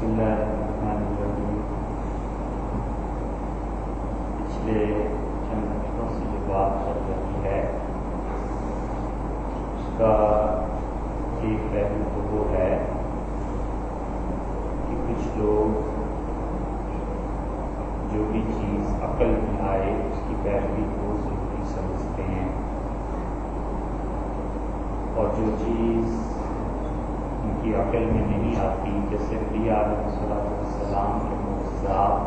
بسم اللہ الرحمن الرحیم۔ پچھلے چند ہفتوں سے جو بات چل رہی ہے اس کا ایک پہلو تو وہ ہے کہ کچھ لوگ جو بھی چیز عقل میں آئے اس کی پیروی کو ضروری سمجھتے ہیں، اور جو چیز ان کی عقل میں نہیں آتی، جیسے انبیاء علیہ السلام کے معجزات،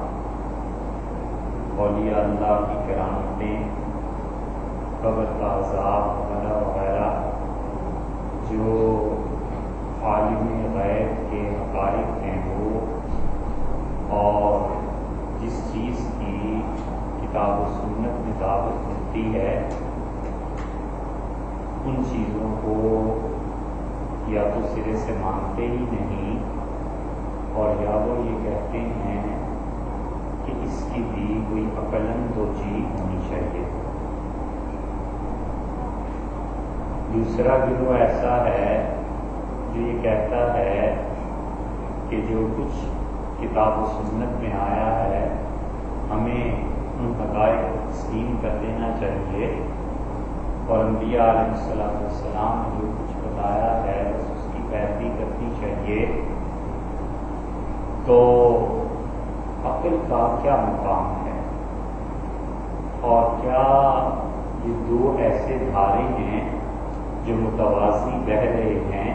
اولیاء اللہ کی کرامتیں، قبر کا عذاب وغیرہ وغیرہ، جو عالم غیب کے حقائق ہیں وہ، اور جس چیز کی کتاب و سنت میں دعوت ملتی ہے، ان چیزوں کو یا تو سرے سے مانتے ہی نہیں، اور یا وہ یہ کہتے ہیں کہ اس کی بھی کوئی عقلاً توجیہ ہونی چاہیے۔ دوسرا گروہ ایسا ہے جو یہ کہتا ہے کہ جو کچھ کتاب و سنت میں آیا ہے ہمیں ان حقائق کو تسلیم کر دینا چاہیے، اور انبیاء علیہ السلام نے جو کچھ بتایا ہے بس اس کی پیروی کرنی چاہیے۔ تو عقل کا کیا مقام ہے، اور کیا یہ دو ایسے دھارے ہیں جو متوازی بہہ رہے ہیں،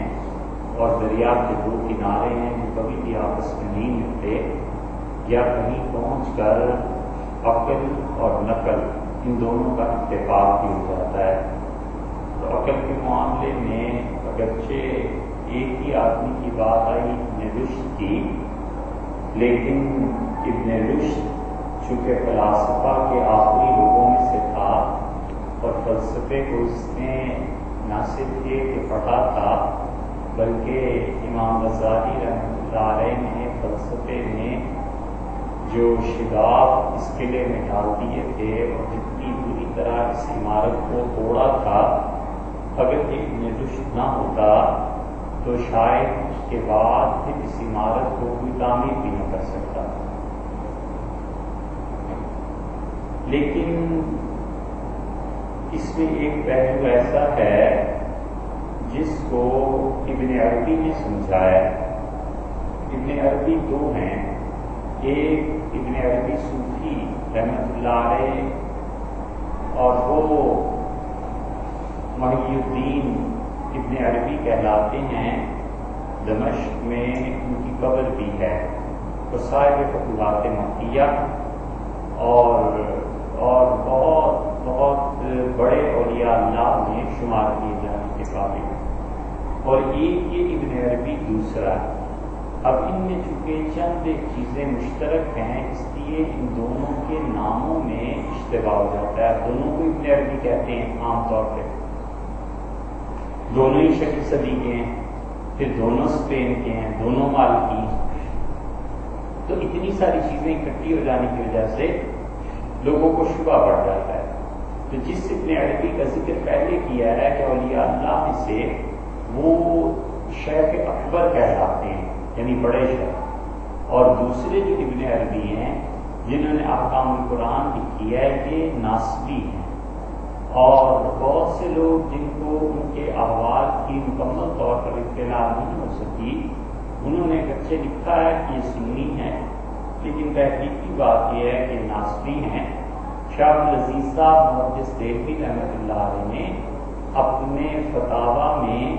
اور دریا کے دو کنارے ہیں جو کبھی بھی آپس میں نہیں ملتے، یا کہیں پہنچ کر عقل اور نقل ان دونوں کا اتفاق بھی ہو جاتا ہے؟ تو عقل کے معاملے میں اگرچہ ایک ہی آدمی کی بات آئی ابن رشد کی، لیکن ابن رشد چونکہ فلاسفہ کے آخری لوگوں میں سے تھا، اور فلسفے کو اس نے نہ صرف یہ کہ پڑھا تھا بلکہ امام غزالی رحمۃ اللہ علیہ نے فلسفے میں جو شگاف اس قلعے میں ڈال دیے تھے اور جتنی بری طرح اس عمارت کو توڑا تھا، اگر یہ ابن رشد نہ ہوتا تو شاید اس کے بعد پھر اس عمارت کو کوئی تعمیر بھی نہ کر سکتا۔ لیکن اس میں ایک پہلو ایسا ہے جس کو ابن عربی نے سمجھایا۔ ابن عربی دو ہیں، ایک ابن عربی صوفی رحمۃ اللہ علیہ، اور وہ محی الدین ابن عربی کہلاتے ہیں، دمشق میں ان کی قبر بھی ہے، وہ صاحب فتوحات مکیہ اور بہت بہت بڑے اولیاء اللہ میں شمار کیے جانے کے قابل، اور ایک یہ ابن عربی دوسرا ہے۔ اب ان میں چونکہ چند چیزیں مشترک ہیں، اس لیے ان دونوں کے ناموں میں اشتباہ ہو جاتا ہے۔ دونوں کو ابن عربی کہتے ہیں عام طور پہ، دونوں ہی شکی صدی کے ہیں، پھر دونوں اسپین کے ہیں، دونوں مالکی، تو اتنی ساری چیزیں اکٹھی ہو جانے کی وجہ سے لوگوں کو شبہ پڑ جاتا ہے۔ تو جس ابن عربی کا ذکر پہلے کیا ہے کہ اولیاء اللہ میں سے وہ شیخ اکبر کہلاتے ہیں، یعنی بڑے شیخ، اور دوسرے جو ابن عربی ہیں جنہوں نے احکام القرآن لکھی ہے یہ ناصبی ہیں، اور بہت سے لوگ جن کو ان کے احوال کی مکمل طور پر اطلاع نہیں ہو سکی، انہوں نے اگرچہ لکھا ہے کہ یہ سنی ہے، لیکن تحقیقی بات یہ ہے کہ ناصبی ہیں۔ شاہ عبدالعزیز صاحب محدث دہلوی رحمۃ اللہ علیہ نے اپنے فتاویٰ میں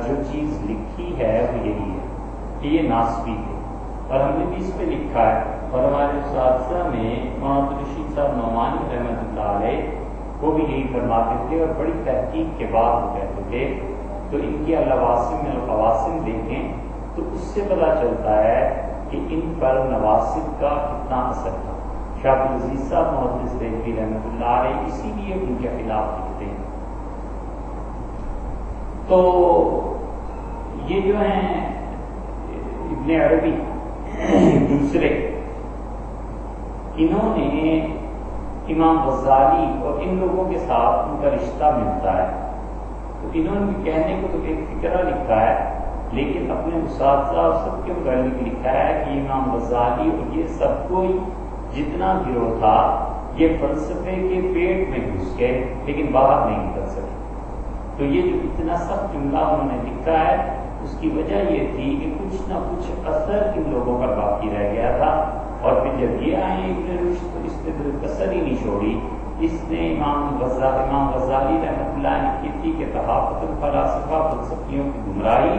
جو چیز لکھی ہے وہ یہی ہے کہ یہ ناصبی تھے، اور ہم نے بھی اس پہ لکھا ہے، اور ہمارے اساتذہ میں محمد رشید صاحب نعمانی رحمۃ اللہ علیہ وہ بھی یہی فرماتے تھے، اور بڑی تحقیق کے بعد وہ کہتے تھے۔ تو ان کی الواسم القواسم دیکھیں تو اس سے پتہ چلتا ہے کہ ان پر نواسب کا کتنا اثر تھا۔ شاہ عبدالعزیز صاحب محدث دہلوی رحمۃ اللہ علیہ اسی لیے ان کے خلاف لکھتے ہیں۔ تو یہ جو ہیں ابن عربی دوسرے، انہوں نے امام غزالی اور ان لوگوں کے ساتھ ان کا رشتہ ملتا ہے، تو انہوں نے کہنے کو تو ایک فکرہ لکھا ہے، لیکن اپنے اساتذہ اور سب کے متعلق لکھا ہے کہ امام غزالی اور یہ سب کوئی جتنا گروہ تھا یہ فلسفے کے پیٹ میں گھس گئے لیکن باہر نہیں نکل سکے. تو یہ جو اتنا سخت جملہ انہوں نے لکھا ہے اس کی وجہ یہ تھی کہ کچھ نہ کچھ اثر ان لوگوں پر باقی رہ گیا تھا. اور پھر جب یہ آئے ابن رشد تو اس نے کسر ہی نہیں چھوڑی. اس نے امام غزالی رحمۃ اللہ نے کی تھی کہ تحافظ الفلاسفہ فلسفیوں کی گمراہی.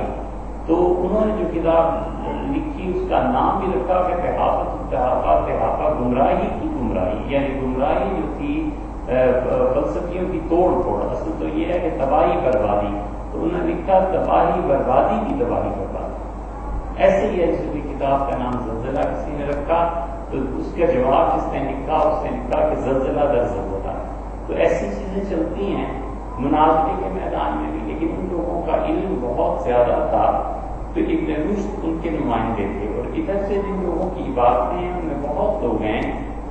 تو انہوں نے جو کتاب لکھی اس کا نام بھی رکھا کہ تحافظ گمراہی کی گمراہی، یعنی گمراہی جو تھی فلسفیوں کی توڑ پھوڑ. اصل تو یہ ہے کہ تباہی بربادی، تو انہوں نے لکھا تباہی بربادی کی تباہی بربادی. ایسے ہی ہے جس کی کتاب کا نام زلزلہ کسی نے رکھا تو اس کا جواب جس نے لکھا اس نے لکھا کہ زلزلہ در زلزلہ. تو ایسی چیزیں چلتی ہیں مناظرے کے میدان میں بھی. لیکن ان لوگوں کا علم بہت زیادہ تھا تو ابن رشد ان کے نمائندے تھے. اور ادھر سے جن لوگوں کی باتیں ہیں ان میں بہت لوگ ہیں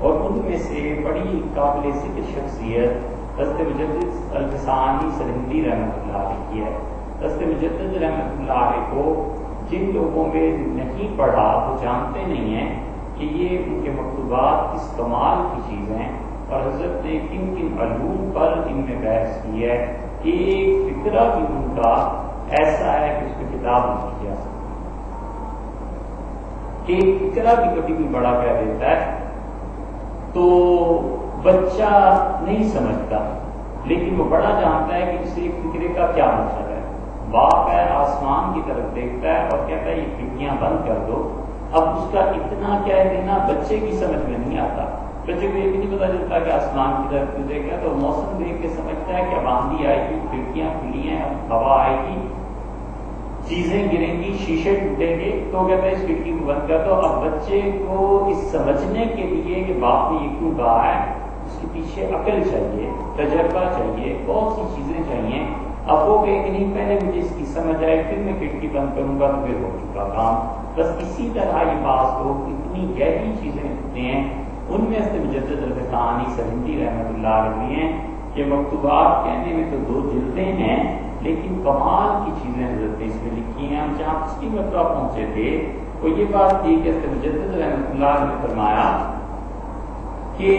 اور ان میں سے بڑی قابل ذکر شخصیت حضرت مجدد الفسانی سرہندی رحمۃ اللہ علیہ کی ہے. حضرت مجدد رحمۃ اللہ علیہ کو جن لوگوں میں نہیں پڑھا وہ جانتے نہیں ہیں کہ یہ ان کے مکتوبات کس کمال کی چیز ہیں اور حضرت نے کن کن علوم پر ان میں بحث کی ہے. ایک فکرہ بھی ان کا ایسا ہے کہ اس کو کتاب نہیں کیا سکتا. ایک فکرہ بھی کبھی بھی بڑا کہہ دیتا ہے تو بچہ نہیں سمجھتا لیکن وہ بڑا جانتا ہے کہ اس ایک فکرے کا کیا مطلب ہے. باپ ہے آسمان کی طرف دیکھتا ہے اور کہتا ہے یہ کھڑکیاں بند کر دو. اب اس کا اتنا کہہ دینا بچے کی سمجھ میں نہیں آتا. بچے کو یہ بھی نہیں پتا چلتا کہ آسمان کی طرف کیوں دیکھا تو موسم دیکھ کے سمجھتا ہے کہ اب آندھی آئے گی، کھڑکیاں کھلی ہیں، اب ہوا آئے گی، چیزیں گریں گی، شیشے ٹوٹیں گے. تو کہتا ہے اس کھڑکی کو بند کر دو. اب بچے کو اس سمجھنے کے لیے کہ باپ نے یہ کیوں کہا ہے اس کے پیچھے عقل چاہیے، تجربہ چاہیے، بہت سی چیزیں چاہیے. اب وہ کہ نہیں پہلے مجھے اس کی سمجھ آئے پھر میں کھڑکی بند کروں گا تو پھر ہو چکا کام. بس اسی طرح یہ بعض لوگ اتنی گہری چیزیں ہوتے ہیں. ان میں سے مجدد الفسانی سرہندی رحمۃ اللہ علیہ ہیں کہ مکتوبات کہنے میں تو 2 جلدیں ہیں لیکن کمال کی چیزیں حضرت نے اس میں لکھی ہیں. ہم جہاں پچھلی مرتبہ پہنچے تھے وہ یہ بات تھی کہ مجدد رحمۃ اللہ نے فرمایا کہ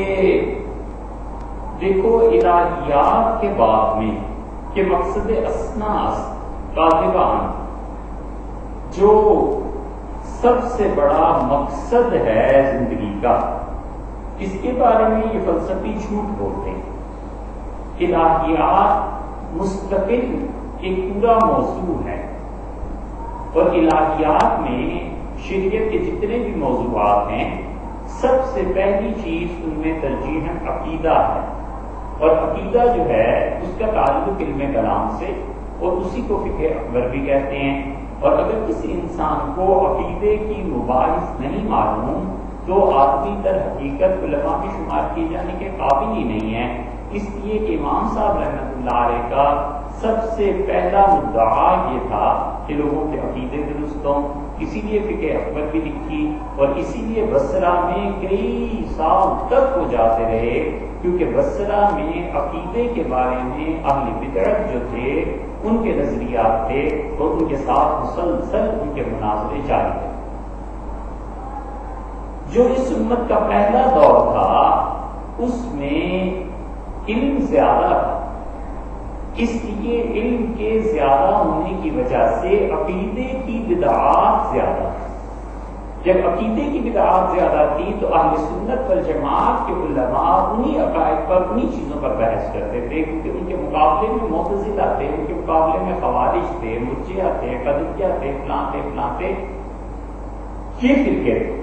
دیکھو الہیات کے باب میں کہ مقصد اسناس کاذبان جو سب سے بڑا مقصد ہے زندگی کا، اس کے بارے میں یہ فلسفی جھوٹ بولتے ہیں. الہیات مستقل ایک پورا موضوع ہے اور الہیات میں شریعت کے جتنے بھی موضوعات ہیں سب سے پہلی چیز ان میں ترجیحاً عقیدہ ہے. اور عقیدہ جو ہے اس کا تعلق علم کلام سے اور اسی کو فقہ اکبر بھی کہتے ہیں. اور اگر کسی انسان کو عقیدے کی مباحث نہیں معلوم تو آدمی در حقیقت علماء میں شمار کیے جانے کے قابل ہی نہیں ہے. اس لیے کہ امام صاحب رحمۃ اللہ علیہ کا سب سے پہلا مدعا یہ تھا کہ لوگوں کے عقیدے درست ہوں. اسی لیے فقہ اکبر بھی لکھی اور اسی لیے بصرہ میں کئی سال تک وہ جاتے رہے کیونکہ بصرہ میں عقیدے کے بارے میں اہل بدعت جو تھے ان کے نظریات تھے اور ان کے ساتھ مسلسل ان کے مناظرے جاری تھے. جو اس امت کا پہلا دور تھا اس میں علم زیادہ تھا. اس لیے علم کے زیادہ ہونے کی وجہ سے عقیدے کی بدعات زیادہ تھی. جب عقیدے کی بدعات زیادہ تھی تو اہل سنت والجماعت کے علماء انہی عقائد پر انہی چیزوں پر بحث کرتے تھے کیونکہ ان کے مقابلے میں معتزلہ تھے، ان کے مقابلے میں خوارج تھے، مرجئہ تھے، قدریہ تھے، فلاں تھے. یہ فرقے تھے.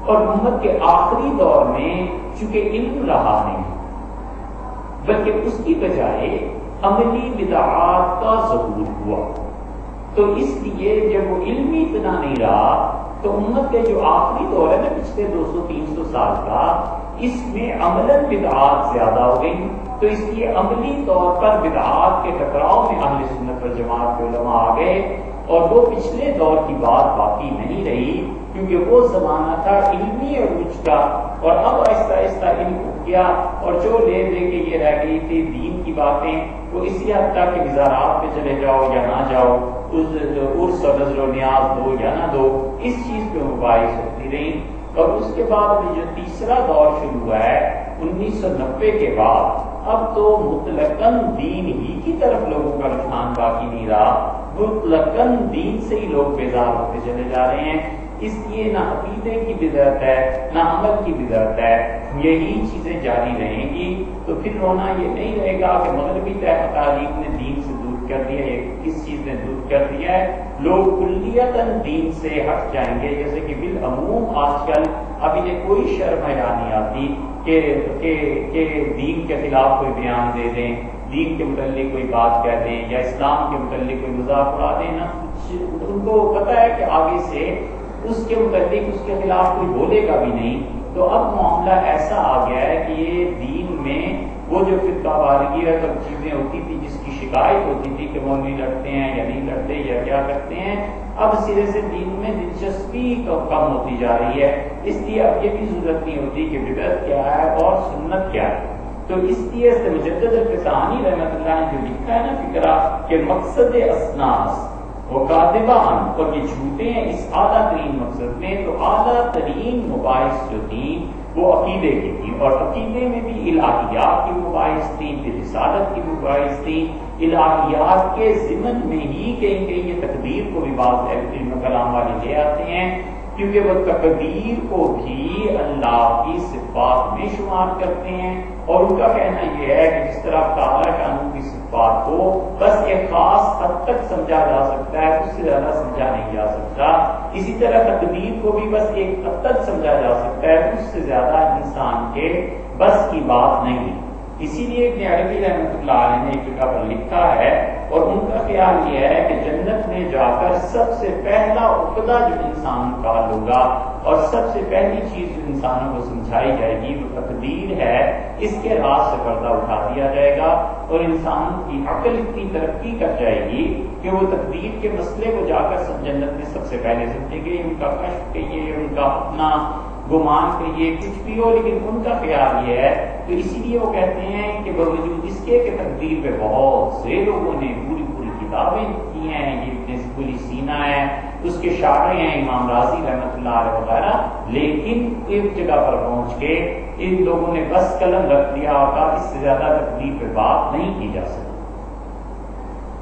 اور محمد کے آخری دور میں چونکہ علم رہا نہیں بلکہ اس کی بجائے عملی بدعات کا ظہور ہوا. تو اس لیے جب وہ علمی اتنا نہیں رہا تو امت کے جو آخری دور ہے نا پچھلے 200-300 سال کا اس میں عملاً بدعات زیادہ ہو گئی. تو اس لیے عملی طور پر بدعات کے ٹکراؤ میں اہل سنت والجماعت کے علماء آ گئے اور وہ پچھلے دور کی بات باقی نہیں رہی کیونکہ وہ زمانہ تھا علمی عروج کا. اور اب آہستہ آہستہ علم اٹھ گیا اور جو لے دے کے یہ رہ گئی تھی دین کی باتیں وہ اسی حد تک کہ وزارات پہ چلے جاؤ یا نہ جاؤ عرس اور نظر و نیاز دو یا نہ دو، اس چیز پہ مباحث ہوتی رہی۔ اور اس کے بعد جو تیسرا دور شروع ہوا ہے 1990 کے بعد، اب تو مطلقاً دین ہی کی طرف لوگوں کا رجحان باقی نہیں رہا، مطلقاً دین سے ہی لوگ بیزار ہوتے چلے جا رہے ہیں۔ اس لیے نہ عقیدے کی بدعت ہے نہ عمل کی بدعت ہے، یہی چیزیں جاری رہیں گی۔ تو پھر رونا یہ نہیں رہے گا کہ مغربی تعلیم نے دین سے دور کر دیا ہے، کس چیز نے دور کر دیا ہے، لوگ کلیتاً دین سے ہٹ جائیں گے۔ جیسے کہ بالعموم آج کل اب انہیں کوئی شرم حیا نہیں آتی کہ دین کے خلاف کوئی بیان دے دیں، دین کے متعلق کوئی بات کہہ دیں یا اسلام کے متعلق کوئی مذاق اڑا دیں نا، ان کو پتہ ہے کہ آگے سے اس کے متعلق اس کے خلاف کوئی بولے گا بھی نہیں۔ تو اب معاملہ ایسا آ گیا ہے کہ یہ دین میں وہ جو فرقہ وارگی اور سب چیزیں ہوتی تھی، جس کی شکایت ہوتی تھی کہ مولوی لڑتے ہیں یا نہیں لڑتے یا کیا کرتے ہیں، اب سرے سے دین میں دلچسپی کم ہوتی جا رہی ہے۔ اس لیے اب یہ بھی ضرورت نہیں ہوتی کہ بدعت کیا ہے اور سنت کیا ہے۔ تو اس لیے مجدد الفسانی رحمۃ اللہ نے جو لکھا ہے نا فکرہ کہ مقصد اسناس وہ کاذبان، اور یہ جھوٹے ہیں اس اعلیٰ ترین مقصد میں، تو اعلیٰ ترین مباحث جو تھی وہ عقیدے کی تھی، اور عقیدے میں بھی الہیات کی مباحث تھی، رسالت کی مباحث تھی، الہیات کے ضمن میں ہی کہیں کہیں یہ تقدیر کو بھی بعض علم کلام والے لے آتے ہیں، کیونکہ وہ تقدیر کو بھی اللہ کی صفات میں شمار کرتے ہیں، اور ان کا کہنا یہ ہے کہ جس طرح تعالیٰ شانہ کی صفات کو بس ایک خاص حد تک سمجھا جا سکتا ہے، اس سے زیادہ سمجھا نہیں جا سکتا، اسی طرح تقدیر کو بھی بس ایک حد تک سمجھا جا سکتا ہے، اس سے زیادہ انسان کے بس کی بات نہیں۔ اسی لیے ابن عربی رحمۃ اللہ علیہ نے ایک جگہ پر لکھا ہے، اور ان کا خیال یہ ہے کہ جنت میں جا کر سب سے پہلا عقدہ جو انسان کا حل ہوگا اور سب سے پہلی چیز جو انسانوں کو سمجھائی جائے گی وہ تقدیر ہے، اس کے راز سے پردہ اٹھا دیا جائے گا، اور انسان کی عقل اتنی ترقی کر جائے گی کہ وہ تقدیر کے مسئلے کو جا کر جنت میں سب سے پہلے سمجھیں گے۔ ان کا کشف کہیے، ان کا اپنا گمان کہیے، کچھ بھی ہو، لیکن ان کا خیال یہ ہے۔ تو اسی لیے وہ کہتے ہیں کہ باوجود اس کے کہ تقدیر پہ بہت سے لوگوں نے پوری کتابیں کی ہیں، یہ ابن سبلی سینا ہے، اس کے شارح ہیں امام راضی رحمۃ اللہ علیہ وغیرہ، لیکن ایک جگہ پر پہنچ کے ان لوگوں نے بس قلم رکھ دیا اور کہا اس سے زیادہ تقدیر پہ بات نہیں کی جا سکتی۔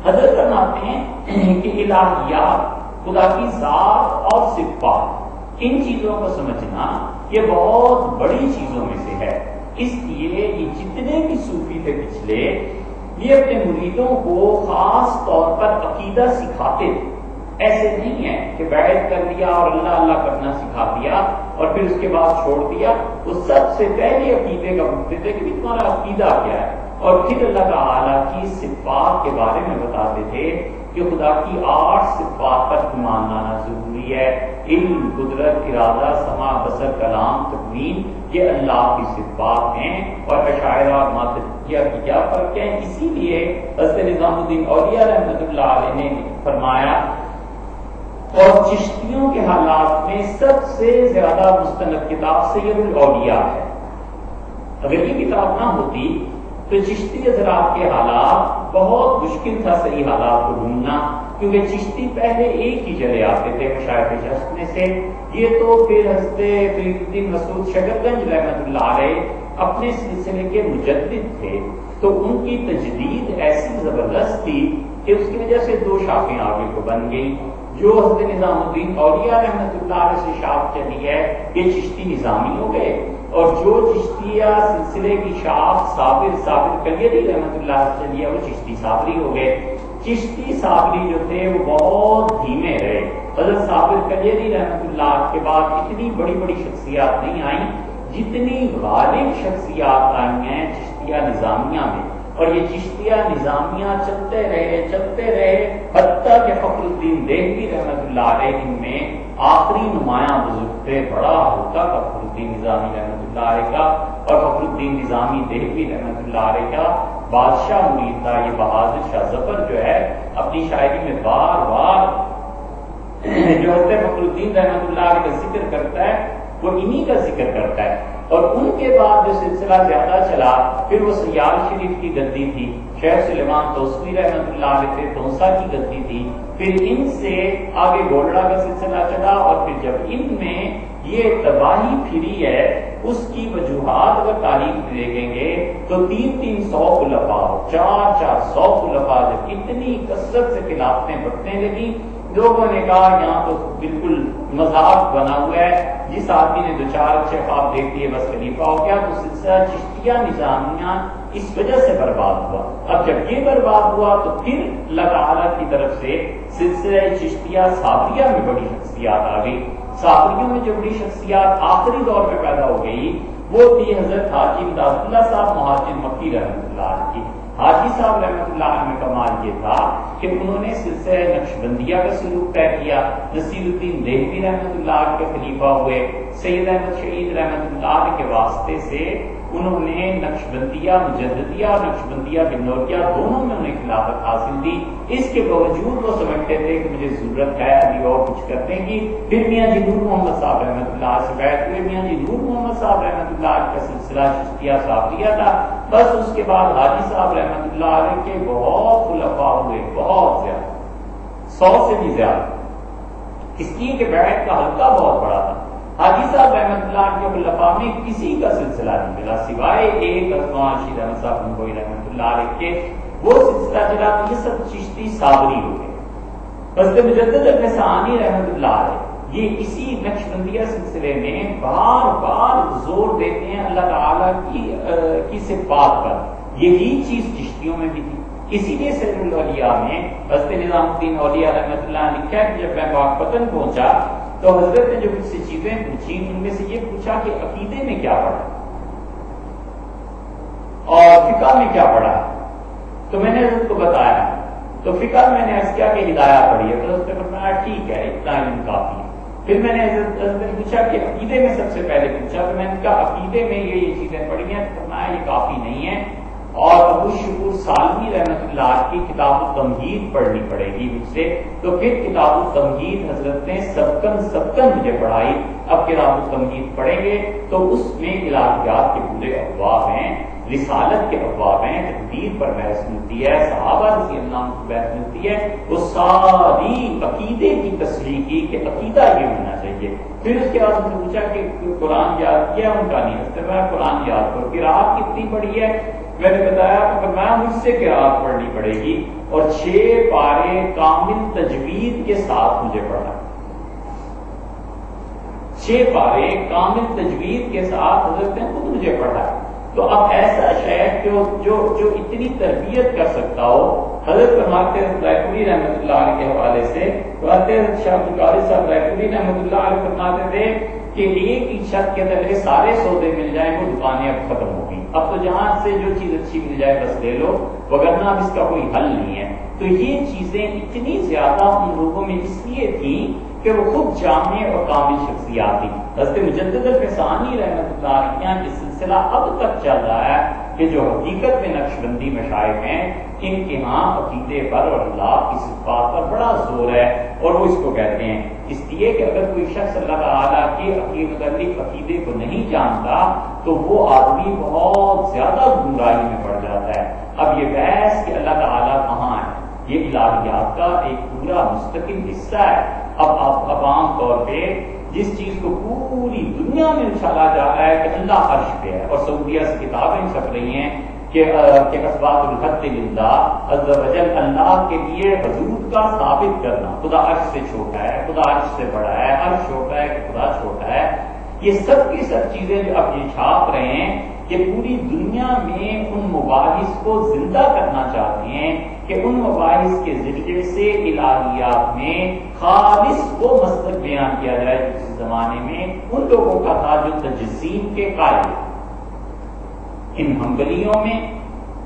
حضرت فرماتے ہیں کہ الہیات، خدا کی ذات اور صفات، ان چیزوں کو سمجھنا یہ بہت بڑی چیزوں میں سے ہے۔ اس لیے یہ جتنے بھی صوفی تھے پچھلے، یہ اپنے مریدوں کو خاص طور پر عقیدہ سکھاتے تھے۔ ایسے نہیں ہے کہ بیعت کر لیا اور اللہ اللہ کرنا سکھا دیا اور پھر اس کے بعد چھوڑ دیا۔ وہ سب سے پہلے عقیدے کا پوچھتے تھے کہ تمہارا عقیدہ کیا ہے، اور پھر اللہ تعالیٰ کی صفات کے بارے میں بتاتے تھے کہ خدا کی 8 صفات پر ایمان لانا ضروری ہے۔ علم، قدرت، ارادہ، سماع، بصر، کلام، تکوین، یہ اللہ کی صفات ہیں، اور اشاعرہ اور ماتریدیہ کی کیا فرق ہے۔ اسی لیے حضرت نظام الدین اولیاء رحمۃ اللہ علیہ نے فرمایا، اور چشتیوں کے حالات میں سب سے زیادہ مستند کتاب سید الاولیاء ہے۔ اگر یہ کتاب نہ ہوتی تو چشتی حضرات کے حالات بہت مشکل تھا صحیح حالات کو ڈھونڈنا، کیونکہ چشتی پہلے ایک ہی چلے آتے تھے مشائخ چشت میں سے، یہ تو پھر حضرت فرید الدین مسعود شکرگنج رحمۃ اللہ علیہ اپنے سلسلے کے مجدد تھے، تو ان کی تجدید ایسی زبردست تھی کہ اس کی وجہ سے 2 شاخیں آگے کو بن گئی۔ جو حضرت نظام الدین اولیاء رحمۃ اللہ علیہ سے شاخ چلی ہے یہ چشتی نظامی ہو گئے، اور جو چشتیہ سلسلے کی شاخ صابر کلیری رحمۃ اللہ سے چلی ہے وہ چشتی صابری ہو گئے۔ چشتی صابری جو تھے وہ بہت دھیمے رہے۔ حضرت صابر کلیری رحمۃ اللہ کے بعد اتنی بڑی بڑی شخصیات نہیں آئیں جتنی غالب شخصیات آئی ہیں چشتیہ نظامیہ میں، اور یہ چشتیہ نظامیہ چلتے رہے حتیٰ کہ فخر الدین دہلوی رحمۃ اللہ علیہ ان میں آخری نمایاں بزرگ تھے، بڑا ہلکا فخر الدین نظامی رحمۃ اللہ علیہ کا، اور فخر الدین نظامی دہلوی رحمۃ اللہ علیہ کا بادشاہ مرید تھا۔ یہ بہادر شاہ ظفر جو ہے اپنی شاعری میں بار بار جو حضرت فخر الدین رحمۃ اللہ علیہ کا ذکر کرتا ہے وہ انہی کا ذکر کرتا ہے۔ اور ان کے بعد جو سلسلہ زیادہ چلا پھر وہ سیال شریف کی گدی تھی، شیخ سلیمان توسوی رحمۃ اللہ علیہ تھے، تونسا کی گدی تھی، پھر ان سے آگے گولڑا کا سلسلہ چلا، اور پھر جب ان میں یہ تباہی پھری ہے اس کی وجوہات اگر تاریخ میں دیکھیں گے تو 300 خلفاء 400 خلفاء جب اتنی کثرت سے خلافتیں بڑھنے لگی، لوگوں نے کہا یہاں تو بالکل مذاق بنا ہوا ہے، جس آدمی نے 2-4 اچھے خواب دیکھ لیے بس خلیفہ ہو گیا۔ تو سلسلہ چشتیہ نظامیہ اس وجہ سے برباد ہوا۔ اب جب یہ برباد ہوا تو پھر اللہ تعالیٰ کی طرف سے سلسلہ چشتیہ صابریہ میں بڑی شخصیات آ گئی۔ صابریوں میں جو بڑی شخصیات آخری دور میں پیدا ہو گئی وہ تھی حضرت حاجی امداد اللہ صاحب مہاجر مکی رحمۃ اللہ علیہ کی۔ حاجی صاحب رحمۃ اللہ علیہ میں کمال یہ تھا کہ انہوں نے سلسلہ نقشبندیہ کا سلوک طے کیا۔ نصیر الدین دہلوی رحمۃ اللہ علیہ کے خلیفہ ہوئے، سید احمد شہید رحمۃ اللہ علیہ کے واسطے سے انہوں نے نقشبندیہ مجددیہ اور نقشبندیہ بنوریہ دونوں میں انہیں خلافت حاصل دی۔ اس کے باوجود وہ سمجھتے تھے کہ مجھے ضرورت ہے ابھی اور کچھ کرنے کی۔ پھر میاں جی نور محمد صاحب رحمۃ اللہ سے بیعت ہوئے۔ میاں جی نور محمد صاحب رحمۃ اللہ کا سلسلہ چشتیہ صابریہ تھا۔ بس اس کے بعد حاجی صاحب رحمۃ اللہ علیہ کے بہت خلفاء ہوئے، بہت زیادہ، 100 سے بھی زیادہ، اس لیے کہ بیعت کا حلقہ بہت بڑا تھا۔ حاجی صاحب رحمۃ اللہ کے خلفاء میں کسی کا سلسلہ نہیں ملا سوائے ایک ازمان شیر احمد صاحب نگوئی رحمۃ اللہ علیہ کے، وہ سلسلہ چلا تو یہ سب چشتی صابری ہو گئے۔ حضرت مجدد ابن ثانی رحمۃ اللہ علیہ یہ اسی نقشبندیہ سلسلے میں بار بار زور دیتے ہیں اللہ تعالیٰ کی صفات پر، یہی چیز چشتیوں میں بھی تھی۔ اسی لیے سیر الاولیاء میں حضرت نظام الدین اولیاء رحمۃ اللہ نے لکھا ہے کہ جب میں پاکپتن پہنچا تو حضرت نے جو کچھ سی چیزیں پوچھی ان میں سے یہ پوچھا کہ عقیدے میں کیا پڑھا اور فقہ میں کیا پڑھا ہے، تو میں نے حضرت کو بتایا، تو فقہ میں نے عرض کیا کہ ہدایہ پڑھی ہے، تو حضرت نے فرمایا ٹھیک ہے اتنا علم کافی ہے۔ پھر میں نے حضرت نے پوچھا کہ عقیدے میں سب سے پہلے پوچھا، تو میں نے کہا عقیدے میں یہ چیزیں پڑھی ہیں، تو فرمایا یہ کافی نہیں ہے، اور ابو شکور سالمی رحمۃ اللہ کی کتاب التمہید پڑھنی پڑے گی مجھ سے۔ تو پھر کتاب التمہید حضرت نے سبکن مجھے پڑھائی۔ اب کتاب التمہید پڑھیں گے تو اس میں الہیات کے پورے ابواب ہیں، رسالت کے ابواب ہیں، تقدیر پر بحث ملتی ہے، صحابہ رضی اللہ عنہ کی بحث ملتی ہے، وہ ساری عقیدے کی تصریح کی کہ عقیدہ یہ ہونا چاہیے۔ پھر اس کے بعد ان سے پوچھا کہ قرآن یاد کیا، ان کا نہیں ہستے میں قرآن یاد کرو، قرآت کتنی پڑھی ہے، میں نے بتایا کہ میں مجھ سے قرآت پڑھنی پڑے گی اور 6 پارے کامل تجوید کے ساتھ مجھے پڑھا، 6 پارے کامل تجوید کے ساتھ حضرت نے خود مجھے پڑھا۔ تو اب ایسا شیخ جو اتنی تربیت کر سکتا ہو، حضرت فرماتے ہیں رائے پوری رحمۃ اللہ علیہ کے حوالے سے، شاہ عبد القادر صاحب رائے پوری رحمۃ اللہ علیہ فرماتے تھے کہ ایک ہی چھت کے اندر سارے سودے مل جائیں وہ دکانیں اب ختم ہو گئی، اب تو جہاں سے جو چیز اچھی مل جائے بس لے لو، وگرنہ اب اس کا کوئی حل نہیں ہے۔ تو یہ چیزیں اتنی زیادہ ان لوگوں میں اس لیے تھیں کہ وہ خود جامع اور کامل شخصیات تھی۔ حضرت مجدد الفسانی رحمۃ اللہ علیہ کا یہ سلسلہ اب تک چل رہا ہے کہ جو حقیقت میں نقشبندی مشائخ ہیں ان کے ہاں عقیدے پر اور اللہ کی صفات پر بڑا زور ہے، اور وہ اس کو کہتے ہیں اس لیے کہ اگر کوئی شخص اللہ تعالیٰ کے عقیدے کو نہیں جانتا تو وہ آدمی بہت زیادہ گمراہی میں پڑ جاتا ہے۔ اب یہ بحث کہ اللہ تعالیٰ کہاں ہے یہ الہیات کا ایک پورا مستقل حصہ ہے۔ اب عام طور پہ جس چیز کو پوری دنیا میں اچھالا جا رہا ہے کہ اللہ عرش پہ ہے، اور سعودیہ سے کتابیں چھپ رہی ہیں کہ اسبات الحد للہ عز وجل، اللہ کے لیے وجود کا ثابت کرنا، خدا عرش سے چھوٹا ہے، خدا عرش سے بڑا ہے، عرش چھوٹا ہے کہ خدا چھوٹا ہے، یہ سب کی سب چیزیں جو اب یہ چھاپ رہے ہیں یہ پوری دنیا میں ان مباحث کو زندہ کرنا چاہتے ہیں کہ ان مباحث کے ذریعے سے الہیات میں خالص وہ مسلک بیان کیا جائے جو اس زمانے میں ان لوگوں کا تھا جو تجسیم کے قائل۔ ان حنبلیوں میں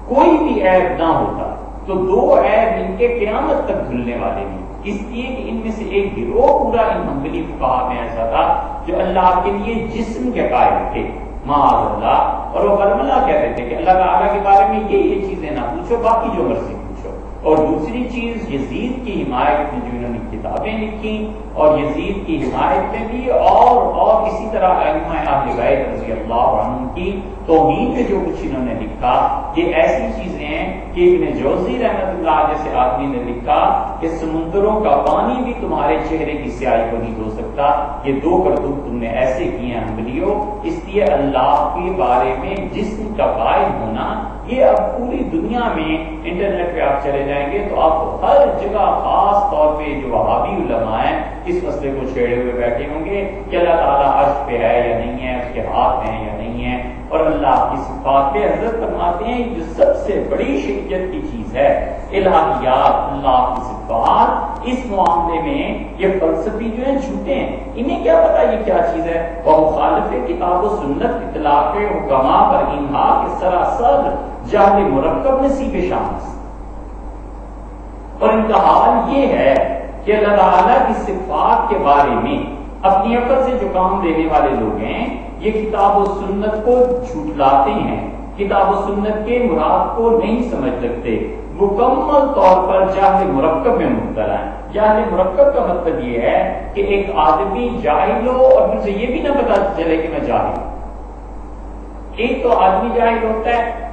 کوئی بھی عیب نہ ہوتا تو 2 عیب ان کے قیامت تک دھلنے والے نہیں، اس لیے کہ ان میں سے ایک گروہ پورا ان حنبلی فقہاء میں ایسا تھا جو اللہ کے لیے جسم کے قائل تھے معاذ اللہ، اور وہ برملا کہتے تھے کہ اللہ تعالیٰ کے بارے میں یہ چیزیں نہ پوچھو، باقی جو مرضی پوچھو۔ اور دوسری چیز یزید کی حمایت میں جو انہوں نے کتابیں لکھی اور یزید کی حمایت میں بھی اور اسی طرح ائمہ اہل بیت رضی اللہ عنہم کی توہین میں جو کچھ انہوں نے لکھا، یہ ایسی چیزیں ہیں کہ ابن جوزی رحمۃ اللہ جیسے آدمی نے لکھا کہ سمندروں کا پانی بھی تمہارے چہرے کی سیاہی کو نہیں دھو سکتا، یہ دو کرتوت تم نے ایسے کیے ہیں حنبلیوں، اس لیے اللہ کے بارے میں جسم کا قائل ہونا یہ اب پوری دنیا میں انٹرنیٹ پہ آپ چلے جائیں گے تو آپ ہر جگہ خاص طور پہ جو وہابی علماء ہیں اس مسئلے کو چھیڑے ہوئے بیٹھے ہوں گے کہ اللہ تعالیٰ عرش پہ ہے یا نہیں ہے، اس کے ہاتھ ہیں یا نہیں ہے، اور اللہ کی صفات پہ حضرت فرماتے ہیں جو سب سے بڑی شریعت کی چیز ہے الہیات، اللہ کی صفات، اس معاملے میں یہ فلسفی جو ہیں جھوٹے ہیں، انہیں کیا پتا یہ کیا چیز ہے، وہ مخالف کتاب و سنت اطلاق حکما پر انہا کے سراسر جہل مرکب نصیب شامس، اور ان کا حال یہ ہے کہ اللہ تعالیٰ کی صفات کے بارے میں اپنی عقل سے جو کام دینے والے لوگ ہیں یہ کتاب و سنت کو جھٹلاتے ہیں، کتاب و سنت کے مراد کو نہیں سمجھ سکتے، مکمل طور پر جاہل مرکب میں مبتلا ہے۔ جاہل مرکب کا مطلب یہ ہے کہ ایک آدمی جاہل ہو اور مجھے یہ بھی نہ پتا چلے کہ میں جاہل ہوں۔ ایک تو آدمی جاہل ہوتا ہے،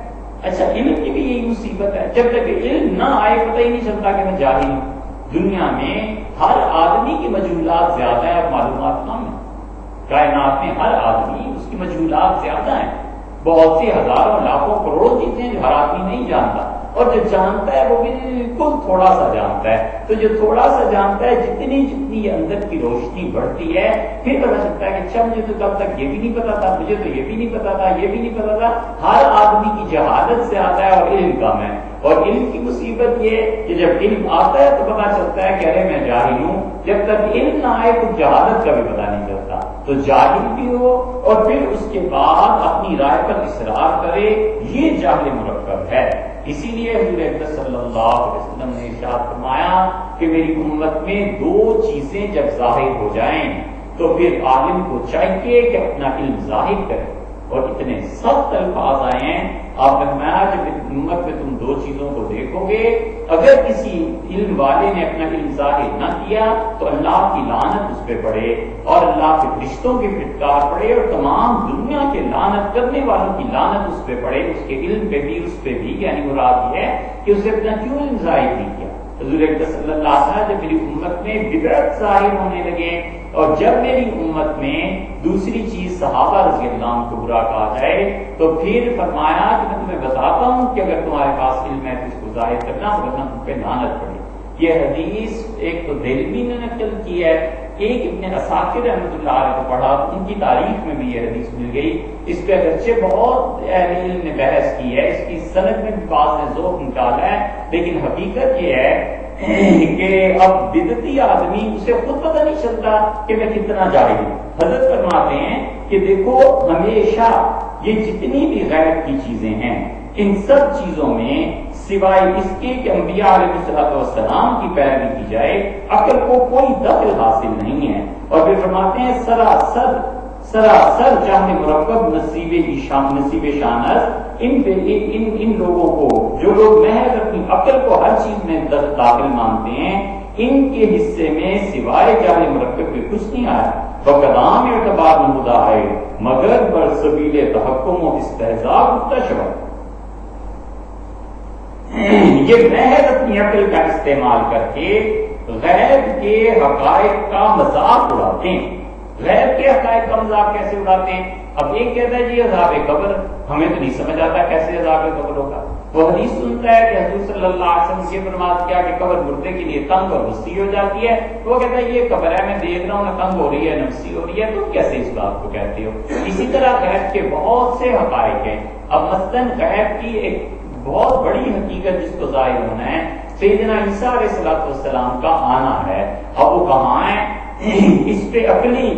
اچھا علم کی بھی یہی مصیبت ہے، جب تک علم نہ آئے پتہ ہی نہیں چلتا کہ میں جاہل ہوں۔ دنیا میں ہر آدمی کی مجہولات زیادہ ہیں اور معلومات کم ہیں، کائنات میں ہر آدمی اس کی مجہولات زیادہ ہیں، بہت سی ہزاروں لاکھوں کروڑوں چیزیں جو ہر آدمی نہیں جانتا، اور جو جانتا ہے وہ بالکل تھوڑا سا جانتا ہے، تو جو تھوڑا سا جانتا ہے جتنی اندر کی روشنی بڑھتی ہے پھر پتا چلتا ہے کہ اچھا مجھے تو کب تک یہ بھی نہیں پتا تھا، مجھے تو یہ بھی نہیں پتا تھا، یہ بھی نہیں پتا تھا۔ ہر آدمی کی جہالت سے آتا ہے اور علم کم ہے، اور علم کی مصیبت یہ کہ جب علم آتا ہے تو پتا چلتا ہے کہ ارے میں جاہل ہوں، جب تک علم نہ آئے تو جہالت کا بھی پتا نہیں چلتا، تو جاہل بھی ہو اور پھر اس کے بعد اپنی رائے پر اصرار کرے، یہ جاہل مرکب ہے۔ اسی لیے حضور اکرم صلی اللہ علیہ وسلم نے ارشاد فرمایا کہ میری امت میں دو چیزیں جب ظاہر ہو جائیں تو پھر عالم کو چاہیے کہ اپنا علم ظاہر کرے، اور اتنے سخت الفاظ آئے ہیں، آپ نے فرمایا جب امت میں تم دو چیزوں کو دیکھو گے، اگر کسی علم والے نے اپنا علم ظاہر نہ کیا تو اللہ کی لعنت اس پہ پڑے اور اللہ کے فرشتوں کی پھٹکار پڑے اور تمام دنیا کے لعنت کرنے والوں کی لعنت اس پہ پڑے، اس کے علم پہ بھی اس پہ بھی، یعنی مراد یہ ہے کہ اسے اپنا کیوں علم ظاہر نہیں کیا۔ حضور اکرم صلی اللہ علیہ وسلم جب میری امت میں بدعت ظاہر ہونے لگے اور جب میری امت میں دوسری چیز صحابہ رضی اللہ عنہ کو برا کہا جائے تو پھر فرمایا کہ میں تمہیں بتاتا ہوں کہ اگر تمہارے پاس علم ہے تو اس کو ظاہر کرنا، ورنہ تم پہ لعنت پڑے۔ یہ حدیث ایک تو دہلوی نے نقل کی ہے، ایک ابن عساکر رحمۃ اللہ علیہ کو پڑھا، ان کی تاریخ میں بھی یہ حدیث مل گئی، اس پہ اگرچہ بہت اہل علم نے بحث کی ہے، اس کی سند میں بھی بعض نے ذوق نکالا ہے، لیکن حقیقت یہ ہے کہ اب بدعتی آدمی اسے خود پتہ نہیں چلتا کہ میں کتنا جاہل ہوں۔ حضرت فرماتے ہیں کہ دیکھو ہمیشہ یہ جتنی بھی غیب کی چیزیں ہیں ان سب چیزوں میں سوائے اس کے کہ انبیاء علیہ السلام کی پیروی کی جائے عقل کو کوئی دخل حاصل نہیں ہے، اور پھر فرماتے ہیں سراسر جہل مرکب نصیب شانس ان لوگوں کو جو لوگ محض اپنی عقل کو ہر چیز میں داخل مانتے ہیں، ان کے حصے میں سوائے جہل مرکب کے کچھ نہیں آیا، بقدام اعتبار نمودہ ہے مگر بر سبیل تحکم و استہزاء متشبہ۔ یہ محض اپنی عقل کا استعمال کر کے غیب کے حقائق کا مذاق اڑاتے ہیں۔ غیب کے حقائق کا مذاق کیسے اڑاتے ہیں؟ اب ایک کہتا ہے جی عذاب قبر، ہمیں تو نہیں سمجھ آتا کیسے عذاب قبر ہوگا، وہ حدیث سنتا ہے کہ حضور صلی اللہ علیہ وسلم یہ فرمایا کیا کہ قبر مردے کے لیے تنگ اور وسیع ہو جاتی ہے، وہ کہتا ہے یہ قبر ہے، میں دیکھ رہا ہوں نہ تنگ ہو رہی ہے نہ وسیع ہو رہی ہے، تم کیسے اس بات کو کہتے ہو؟ اسی طرح غیب کے بہت سے حقائق ہیں۔ اب مثلاً غیب کی ایک بہت بڑی حقیقت جس کو ظاہر ہونا ہے سیدنا عیسیٰ علیہ السلام کا آنا ہے، اب وہ کہاں ہے، اس پہ عقلی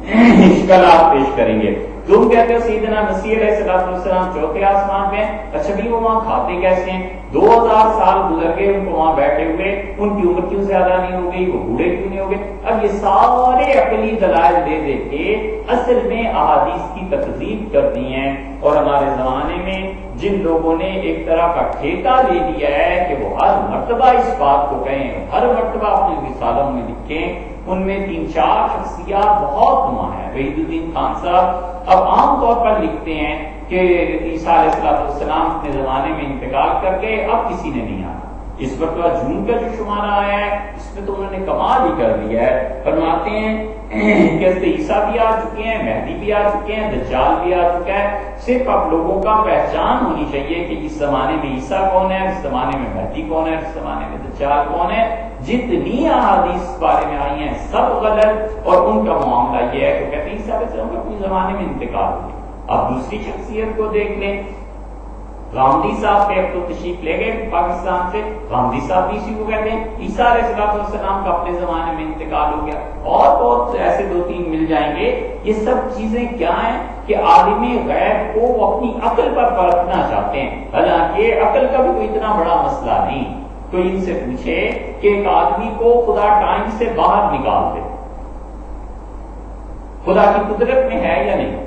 اشکالات پیش کریں گے۔ تم کہتے ہو سیدنا مسیح علیہ السلام چوتھے آسمان پہ، اچھا بھی وہ وہاں کھاتے کیسے ہیں؟ 2000 سال گزر گئے ان کو وہاں بیٹھے ہوئے، ان کی عمر کیوں زیادہ نہیں ہو گئی، وہ بوڑھے کیوں نہیں ہو گئے؟ اب یہ سارے عقلی دلائل دے دے کے اصل میں احادیث کی تکذیب کر دی ہیں، اور ہمارے زمانے میں جن لوگوں نے ایک طرح کا ٹھیکہ لے لیا ہے کہ وہ ہر مرتبہ اس بات کو کہیں، ہر مرتبہ اپنے رسالوں میں لکھیں ان میں 3-4 شخصیات بہت نما ہیں. وحید الدین خان صاحب اب عام طور پر لکھتے ہیں کہ عیسیٰ علیہ السلام اپنے زمانے میں انتقال کر گئے، اب کسی نے نہیں آنا. اس وقت جون کا جو شمارہ آیا ہے اس میں تو انہوں نے کمال ہی کر دیا ہے. فرماتے ہیں کہ عیسیٰ بھی آ چکے ہیں، مہدی بھی آ چکے ہیں، دجال بھی آ چکا ہے. صرف آپ لوگوں کا پہچان ہونی چاہیے کہ اس زمانے میں عیسیٰ کون ہے، اس زمانے میں مہدی کون ہے، اس زمانے میں دجال کون ہے. جتنی احادیث اس بارے میں آئی ہیں سب غلط، اور ان کا معاملہ یہ ہے کہ کہتے ہیں عیسیٰ علیہ السلام کا اپنے زمانے میں انتقال ہو گیا. اب دوسری شخصیت کو دیکھ لیں، غامدی صاحب کے تو تشریف لے گئے پاکستان سے. غامدی صاحب بھی اسی کو کہتے ہیں. عیسیٰ علیہ السلام کا اپنے زمانے میں انتقال ہو گیا. اور بہت ایسے 2-3 مل جائیں گے. یہ سب چیزیں کیا ہیں کہ عالم غیب کو وہ اپنی عقل پر پرکھنا چاہتے ہیں، حالانکہ عقل کا بھی کوئی اتنا بڑا مسئلہ نہیں. تو ان سے پوچھے کہ ایک آدمی کو خدا ٹائم سے باہر نکال دے، خدا کی قدرت میں ہے یا نہیں؟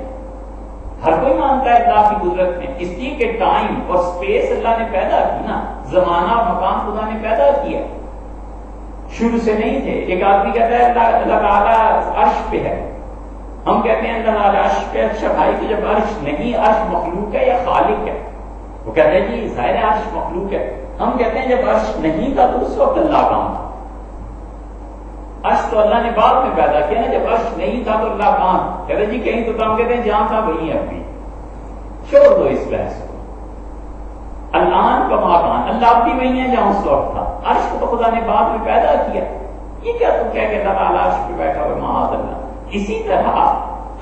ہر کوئی مانتا ہے اللہ کی قدرت میں، اس لیے کہ ٹائم اور سپیس اللہ نے پیدا کی نا، زمانہ اور مکان خدا نے پیدا کیا، شروع سے نہیں تھے. ایک آدمی کہتا ہے اللہ تعالیٰ عرش پہ ہے، ہم کہتے ہیں اللہ تعالیٰ عرش پہ. اچھا بھائی تو جب عرش نہیں، عرش مخلوق ہے یا خالق ہے؟ وہ کہتے ہیں جی ظاہر ہے عرش مخلوق ہے. ہم کہتے ہیں جب عرش نہیں تھا تو اس وقت اللہ کہاں تھا؟ عرش تو اللہ نے بعد میں پیدا کیا نا، جب عرش نہیں تھا تو اللہ کہاں؟ کہتے جی کہیں تو ہم کہتے ہیں جہاں تھا وہیں اب بھی. چھوڑ دو اس بحث کو. الان کا مکان اللہ بھی وہیں ہے جہاں اس وقت تھا. عرش کو تو خدا نے بعد میں پیدا کیا. یہ کیا تو کیا کہ اللہ عرش پہ بیٹھا ہوا معاذ اللہ. اسی طرح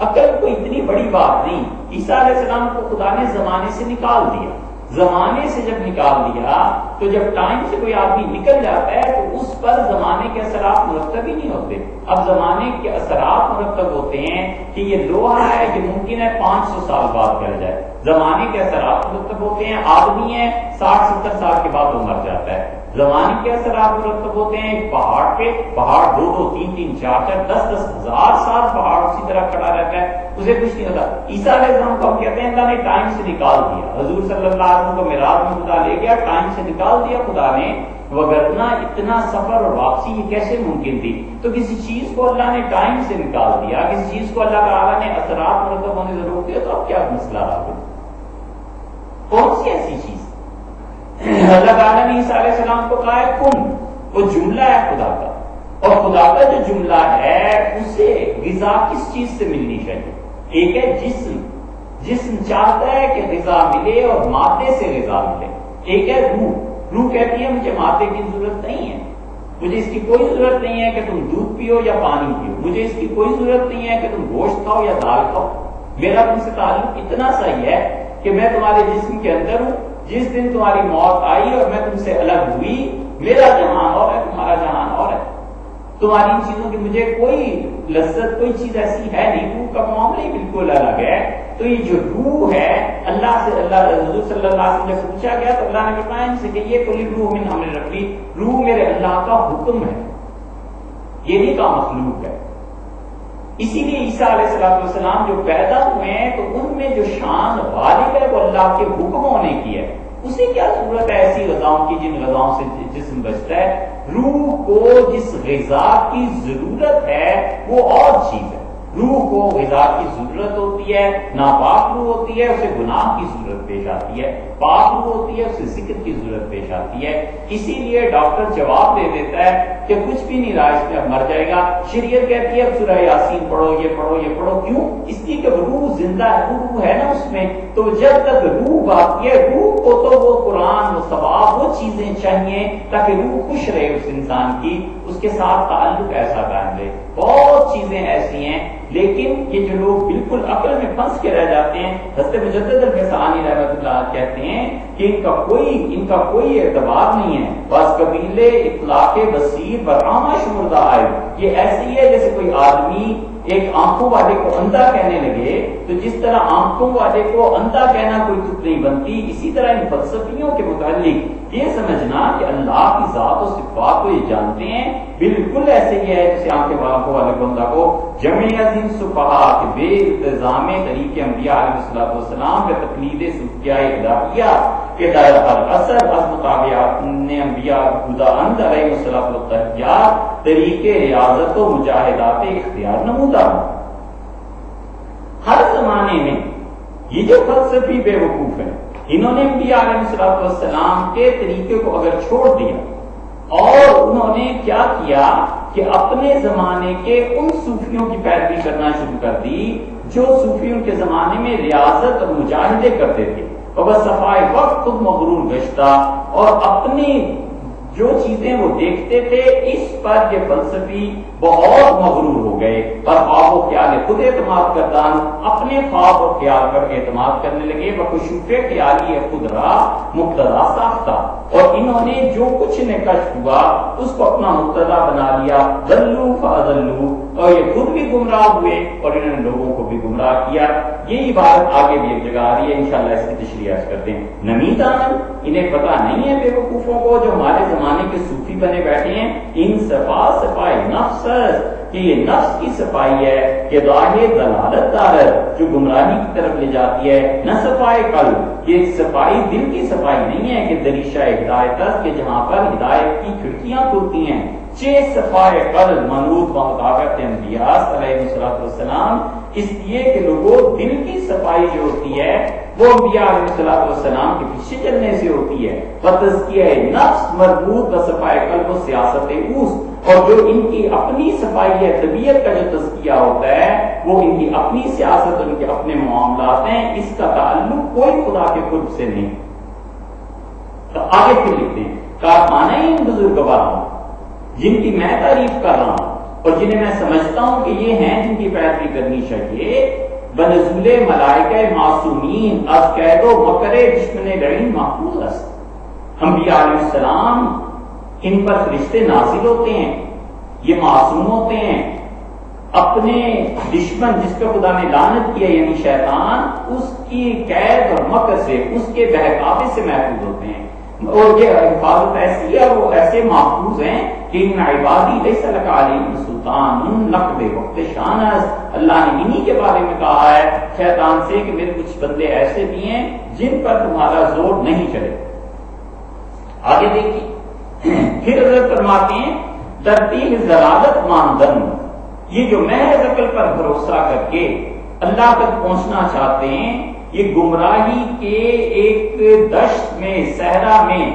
عقل کو اتنی بڑی بات نہیں. عیسیٰ علیہ السلام کو خدا نے زمانے سے نکال دیا. زمانے سے جب نکال دیا تو جب ٹائم سے کوئی آدمی نکل جاتا ہے تو اس پر زمانے کے اثرات مرتب ہی نہیں ہوتے. اب زمانے کے اثرات مرتب ہوتے ہیں کہ یہ لوہا ہے کہ ممکن ہے 500 سال بعد گل جائے. زمانے کے اثرات مرتب ہوتے ہیں، آدمی ہے 60-70 سال کے بعد وہ مر جاتا ہے. زمانے کے اثرات مرتب ہوتے ہیں پہاڑ پہ، پہاڑ 2-2, 3-3, 4-4, 10-10 ہزار سال پہاڑ اسی طرح کھڑا رہتا ہے، اسے کچھ نہیں ہوتا. عیسیٰ علیہ السلام کو ہم کہتے ہیں اللہ نے ٹائم سے نکال دیا. حضور صلی اللہ علیہ وسلم کو معراج میں خدا لے گیا، ٹائم سے نکال دیا خدا نے. وگرنہ اتنا سفر اور واپسی یہ کیسے ممکن تھی؟ تو کسی چیز کو اللہ نے ٹائم سے نکال دیا، کسی چیز کو اللہ تعالیٰ نے اثرات مرتب ہونے سے روک دیا، تو اب کیا مسئلہ رہا؟ کون سی ایسی چیز؟ اللہ تعالیٰ نے عیسیٰ علیہ السلام کو کہا ہے کن، وہ جملہ ہے خدا کا، اور خدا کا جو جملہ ہے اسے غذا کس چیز سے ملنی چاہیے؟ ایک ہے جسم، جسم چاہتا ہے کہ غذا ملے اور مادے سے غذا ملے. ایک ہے روح، روح کہتی ہے مجھے مادے کی ضرورت نہیں ہے، مجھے اس کی کوئی ضرورت نہیں ہے کہ تم دودھ پیو یا پانی پیو، مجھے اس کی کوئی ضرورت نہیں ہے کہ تم گوشت کھاؤ یا دال کھاؤ. میرا تم سے تعلق اتنا صحیح ہے کہ میں تمہارے جسم کے اندر ہوں. جس دن تمہاری موت آئی اور میں تم سے الگ ہوئی، میرا جہان اور ہے، تمہارا جہان اور ہے. تمہاری ان چیزوں کی مجھے کوئی لذت، کوئی چیز ایسی ہے نہیں. روح کا معاملہ ہی بالکل الگ ہے. تو یہ جو روح ہے اللہ سے، اللہ حضور صلی اللہ علیہ وسلم سے پوچھا گیا تو اللہ نے فرمایا ان سے کہ یہ کل روح من امر ربی، روح میرے اللہ کا حکم ہے، یہ نہیں کا مخلوق ہے. اسی لیے عیسیٰ علیہ السلام جو پیدا ہوئے ہیں تو ان میں جو شان غالب ہے وہ اللہ کے حکم ہونے کی ہے. اسے کیا ضرورت ہے ایسی غذاؤں کی جن غذاؤں سے جسم بچتا ہے؟ روح کو جس غذا کی ضرورت ہے وہ اور چیز ہے. روح کو غذا کی ضرورت ہوتی ہے، ناپاک روح ہوتی ہے اسے گناہ کی ضرورت پیش آتی ہے، پاک روح ہوتی ہے اسے ذکر کی ضرورت پیش آتی ہے. اسی لیے ڈاکٹر جواب دے دیتا ہے کہ کچھ بھی نہیں رہا اس میں، اب مر جائے گا. شریعت کہتی ہے سورہ یاسین پڑھو، یہ پڑھو، یہ پڑھو. کیوں؟ اس لیے کہ روح زندہ ہے، روح ہے نا اس میں. تو جب تک روح باقی ہے، روح کو تو وہ قرآن، وہ ثواب، وہ چیزیں چاہیے تاکہ روح خوش رہے اس انسان کی، اس کے ساتھ تعلق ایسا قائم رہے. بہت چیزیں ایسی ہیں، لیکن یہ جو لوگ بالکل عقل میں پھنس کے رہ جاتے ہیں، حضرت مجدد الفسانی رحمۃ اللہ کہتے ہیں کہ ان کا کوئی اعتبار نہیں ہے. بس قبیلے اطلاق بصیر برآمہ شمردہ آئے. یہ ایسے ہی ہے جیسے کوئی آدمی ایک آنکھوں والے کو اندھا کہنے لگے تو جس طرح آنکھوں والے کو اندھا کہنا کوئی تک نہیں بنتی، اسی طرح ان فلسفیوں کے متعلق یہ سمجھنا کہ اللہ کی ذات و صفات کو یہ جانتے ہیں بالکل ایسے ہی ہے جیسے آنکھوں والے کو اندھا کو جمع عظیم صفحا کہ بے التزام طریق انبیاء علیہ السلام و تقلید صوفیاء الہیہ کہ در اثر از مطابعات انبیاء خدا اند علیہ السلام طریق ریاضت و مجاہدات اختیار نمودہ۔ ہر زمانے میں یہ جو فلسفی بے وقوف ہے انہوں نے انبیاء علیہ السلام کے طریقے کو اگر چھوڑ دیا اور انہوں نے کیا کیا کہ اپنے زمانے کے ان صوفیوں کی پیروی کرنا شروع کر دی جو صوفیوں کے زمانے میں ریاضت اور مجاہدے کرتے تھے اور بس صفائے وقت خود مغرور گشتہ اور اپنی جو چیزیں وہ دیکھتے تھے اس پر یہ فلسفی بہت مغرور ہو گئے اور خواب و خیال خود اعتماد کردان اپنے خواب اور خیال پر اعتماد کرنے لگے بخشوف خیالی خود را مقتضا ساختہ اور انہوں نے جو کچھ انہیں کشف ہوا اس کو اپنا مقتضا بنا لیا ضلوا فاضلوا اور یہ خود بھی گمراہ ہوئے اور انہوں نے لوگوں کو بھی گمراہ کیا۔ یہ عبارت آگے بھی ایک جگہ آ رہی ہے انشاءاللہ اس کی تشریح کرتے ہیں۔ نمیدان انہیں پتہ نہیں ہے بے وقوفوں کو جو ہمارے زمانے کے صوفی بنے بیٹھے ہیں ان صفائی نفس کہ یہ نفس کی صفائی ہے کہ راہ دلالت دار جو گمراہی کی طرف لے جاتی ہے، نہ صفائی قلب یہ صفائی دل کی صفائی نہیں ہے کہ دریشہ ہدایت کہ جہاں پر ہدایت کی کھڑکیاں کھلتی ہیں، صفائے قلب منوط بمطابقت انبیاء علیہ السلام اس لیے کہ لوگوں دل کی صفائی جو ہوتی ہے وہ انبیاء علیہ السلام کے پیچھے چلنے سے ہوتی ہے، تزکیہ نفس مربوط بصفائے قلب و سیاست اوس اور جو ان کی اپنی صفائی ہے طبیعت کا جو تزکیہ ہوتا ہے وہ ان کی اپنی سیاست ان کے اپنے معاملات ہیں، اس کا تعلق کوئی خدا کے قرب سے نہیں۔ تو آگے پھر لکھتے ہیں کارخانہ ان بزرگواروں جن کی میں تعریف کر رہا ہوں اور جنہیں میں سمجھتا ہوں کہ یہ ہیں جن کی پیروی کرنی چاہیے بنزول ملائکہ معصومین از قید و مکر دشمن لعین محفوظ است۔ انبیاء علیہ السلام ان پر فرشتے نازل ہوتے ہیں، یہ معصوم ہوتے ہیں، اپنے دشمن جس پہ خدا نے لعنت کیا یعنی شیطان اس کی قید اور مکر سے اس کے بہکاوے سے محفوظ ہوتے ہیں اور یہ حفاظت ایسی ہے وہ ایسے محفوظ ہیں کہ ان عبادی لیس لک علیہم سلطان نقب وقت شانس اللہ نے انہی کے بارے میں کہا ہے شیطان سے کہ میرے کچھ بندے ایسے بھی ہیں جن پر تمہارا زور نہیں چلے۔ آگے دیکھیے پھر حضرت فرماتے ہیں ترتیب ضلالت ماندن یہ جو محض عقل پر بھروسہ کر کے اللہ تک پہنچنا چاہتے ہیں یہ گمراہی کے ایک دشت میں صحرا میں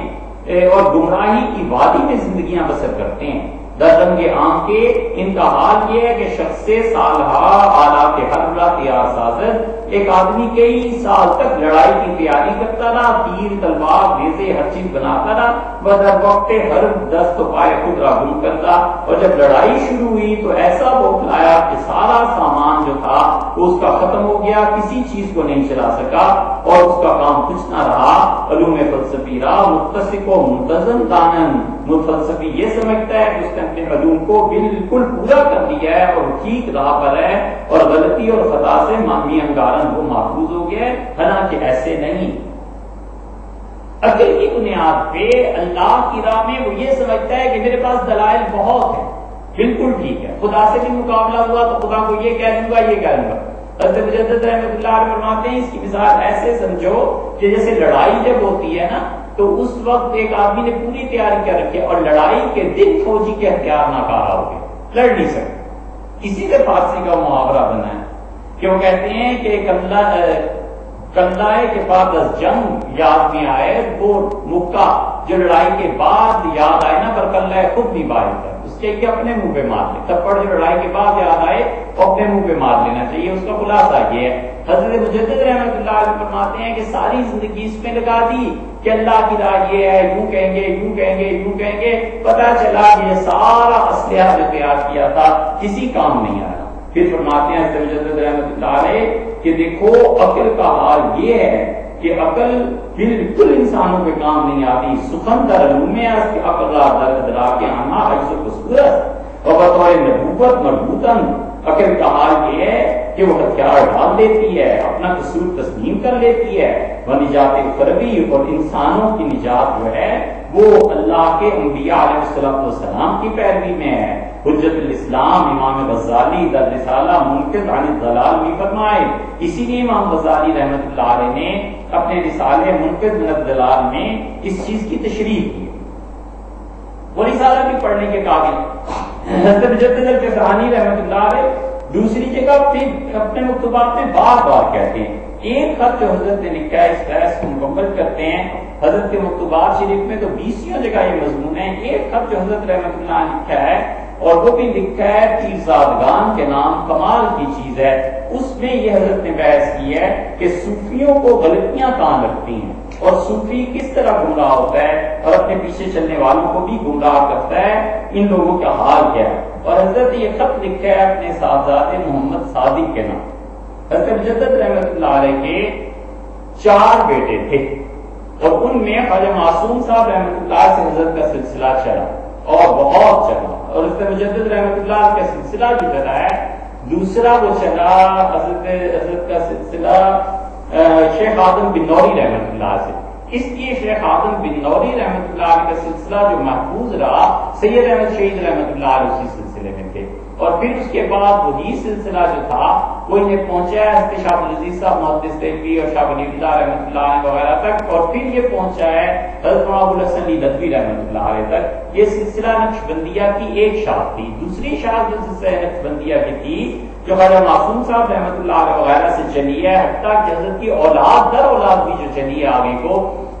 اور گمراہی کی وادی میں زندگیاں بسر کرتے ہیں۔ دررنگ عام کے ان کا حال یہ ہے کہ شخص سے سالہا آلات حربہ تیار سازد ایک آدمی کئی سال تک لڑائی کی تیاری کرتا رہا، تیر تلوار نیزے ہر چیز بناتا رہا، بدر وقت ہر دست و پائے خود را گم کرتا اور جب لڑائی شروع ہوئی تو ایسا بوکھلایا کہ سارا سامان جو تھا وہ اس کا ختم ہو گیا، کسی چیز کو نہیں چلا سکا اور اس کا کام کچھ نہ رہا۔ علوم فلسفی رہا متسق و منتظم دانن فلسفی یہ سمجھتا ہے کہ اس نے اپنے علوم کو بالکل پورا کر دیا ہے اور ٹھیک راہ پر ہے اور غلطی اور خطا سے مامی انگارن وہ محفوظ ہو گیا ہے، حالانکہ ایسے نہیں۔ عقل کی بنیاد پہ اللہ کی راہ میں وہ یہ سمجھتا ہے کہ میرے پاس دلائل بہت ہیں، بالکل ٹھیک ہے، خدا سے بھی مقابلہ ہوا تو خدا کو یہ کہہ لوں گا یہ کہہ لوں گا۔ حضرت مجدد رحمۃ اللہ علیہ فرماتے ہیں اس کی مثال ایسے سمجھو کہ جیسے لڑائی جب ہوتی ہے نا تو اس وقت ایک آدمی نے پوری تیاری کر رکھی ہے اور لڑائی کے دن فوجی کے ہتھیار ناکارہ ہو گئے، لڑ نہیں سکتے۔ اسی سے فارسی کا محاورہ بنا ہے کہ وہ کہتے ہیں کہ کلائے کے بعد از جنگ یاد میں آئے وہ مکہ جو لڑائی کے بعد یاد آئے نا پر کلائے خود نہیں باعث ہے اس کے کہ اپنے منہ پہ مار لے، تھپڑ جو لڑائی کے بعد یاد آئے وہ اپنے منہ پہ مار لینا چاہیے۔ اس کا خلاصہ یہ ہے حضرت مجدد رحمۃ اللہ علیہ فرماتے ہیں کہ ساری زندگی اس میں لگا دی کہ اللہ کی راہ یہ ہے، یوں کہیں گے یوں کہیں گے یوں کہیں گے، پتہ چلا کہ یہ سارا اسلحہ جو تیار کیا تھا کسی کام نہیں آیا۔ پھر فرماتے ہیں حضرت مجدد رحمۃ اللہ علیہ کہ دیکھو عقل کا حال یہ ہے کہ عقل بالکل انسانوں پہ کام نہیں آتی، سخن در علوم ہے اس کی عقل را در ادراک آنا عجز و قصورت اور بطور نبوت مربوطاً عقل کا حال یہ ہے کہ وہ ہتھیار ڈال لیتی ہے، اپنا قصور تسلیم کر لیتی ہے، وہ نجات اخروی اور انسانوں کی نجات جو ہے وہ اللہ کے انبیاء علیہ السلام کی پیروی میں ہے۔ حجت الاسلام امام غزالی در رسالہ منقذ عن الضلال بھی فرمائے، اسی لیے امام غزالی رحمۃ اللہ علیہ نے اپنے رسالے منقذ عن الضلال میں اس چیز کی تشریح کی۔ وہ رسالہ بھی پڑھنے کے قابل۔ حضرت مجدد الفسانی رحمۃ اللہ علیہ دوسری جگہ پھر اپنے مکتوبات میں بار بار کہتے ہیں، ایک خط جو حضرت نے لکھا ہے اس بحث کو مکمل کرتے ہیں، حضرت کے مکتوبات شریف میں تو 20 جگہ یہ مضمون ہے، ایک خط جو حضرت رحمۃ اللہ نے لکھا ہے اور وہ بھی لکھا ہے پیرزادگان کے نام، کمال کی چیز ہے، اس میں یہ حضرت نے بحث کی ہے کہ صوفیوں کو غلطیاں کہاں لگتی ہیں اور صوفی کس طرح گمراہ ہوتا ہے اور اپنے پیچھے چلنے والوں کو بھی گمراہ کرتا ہے، ان لوگوں کا حال کیا ہے۔ اور حضرت نے یہ خط لکھا ہے اپنے صاحبزادے محمد صادق کے نام۔ حضرت مجدد رحمۃ اللہ علیہ کے 4 بیٹے تھے اور ان میں خواجہ معصوم صاحب رحمۃ اللہ سے حضرت کا سلسلہ چلا اور بہت چلا، اور حضرت مجدد رحمۃ اللہ کا سلسلہ جو چلا ہے دوسرا وہ چلا حضرت کا سلسلہ شیخ آدم بن نوری رحمۃ اللہ سے، اس لیے شیخ آدم بن نوری رحمۃ اللہ علیہ کا سلسلہ جو محفوظ رہا، سید احمد شہید رحمۃ اللہ علیہ اسی سلسلے میں تھے، اور پھر اس کے بعد وہی سلسلہ جو تھا وہ انہیں پہنچا ہے حضرت شاہ عبدالعزیز صاحب محدث دہلوی اور شاہ ولی اللہ رحمۃ اللہ علیہ وغیرہ تک، اور پھر یہ پہنچا ہے حضرت ابو الحسن ندوی رحمۃ اللہ علیہ تک۔ یہ سلسلہ نقشبندیہ کی ایک شاخ تھی۔ دوسری شاخ جو سلسلہ نقشبندیہ کی تھی جو خواجہ معصوم صاحب رحمۃ اللہ علیہ وغیرہ سے چلی ہے، حتیٰ کہ حضرت کی اولاد در اولاد بھی جو چلی ہے آگے کو،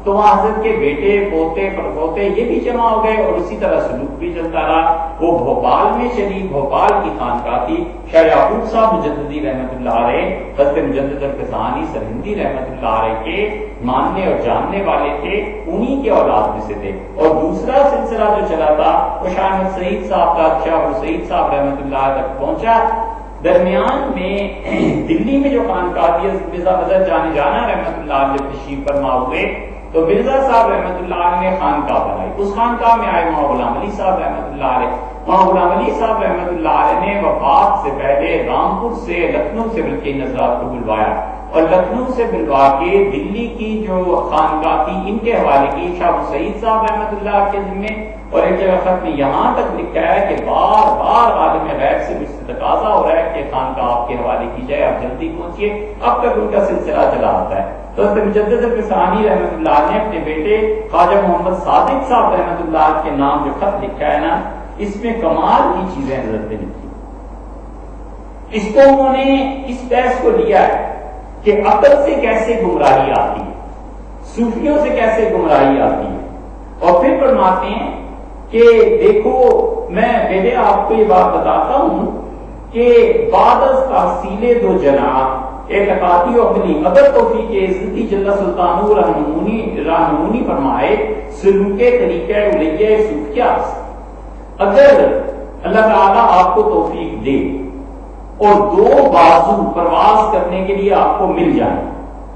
تو وہاں حضرت کے بیٹے پوتے پڑپوتے یہ بھی جمع ہو گئے اور اسی طرح سلوک بھی چلتا رہا۔ وہ بھوپال میں چلی، بھوپال کی خانقاہ تھی، شاہ یعقوب صاحب مجددی رحمۃ اللہ علیہ حضرت مجدد الفسانی سرہندی رحمۃ اللہ علیہ کے ماننے اور جاننے والے تھے، انہی کے اولاد میں سے تھے۔ اور دوسرا سلسلہ جو چلا تھا وہ شاہ احمد سعید صاحب کا، شاہ ابو سعید صاحب رحمۃ اللہ تک پہنچا۔ درمیان میں دلی میں جو خانقاہ تھی مرزا فضل جان جانا رحمۃ اللہ علیہ جب تشریف فرما ہوئے تو مرزا صاحب رحمۃ اللہ علیہ نے خانقاہ بنائی، اس خانقاہ میں آئے وہاں غلام علی صاحب رحمۃ اللہ علیہ، وہاں غلام علی صاحب رحمۃ اللہ علیہ نے وفات سے پہلے رامپور سے، لکھنؤ سے بلکہ ان حضرات کو بلوایا اور لکھنؤ سے بلوا کے دلی کی جو خانقاہ تھی ان کے حوالے کی شاہ ابو سعید صاحب رحمۃ اللہ کے ذمے، اور ایک جگہ خط میں یہاں تک لکھا ہے کہ بار بار عالم غیب سے مجھ سے تقاضا ہو رہا ہے کہ خانقاہ آپ کے حوالے کی جائے، آپ جلدی پہنچیے، اب تک ان کا سلسلہ چلا آتا ہے۔ تو حضرت مجدد الفسانی رحمۃ اللہ نے اپنے بیٹے خواجہ محمد صادق صاحب رحمۃ اللہ کے نام جو خط لکھا ہے نا، اس میں کمال کی چیزیں حضرت نے لکھی۔ اس کو انہوں نے اس بحث کو لیا ہے کہ عقل سے کیسے گمراہی آتی ہے، صوفیوں سے کیسے گمراہی آتی ہے، اور پھر فرماتے ہیں کہ دیکھو میں بیٹے آپ کو یہ بات بتاتا ہوں کہ بعد از تحصیل 2 جناح اعتقادی و عملی اگر توفیق عزتی جل سلطانہ رہنمونی فرمائے سلوک طریقہ الیہ صوفیہ، اگر اللہ تعالیٰ آپ کو توفیق دے اور 2 بازو پرواز کرنے کے لیے آپ کو مل جائیں،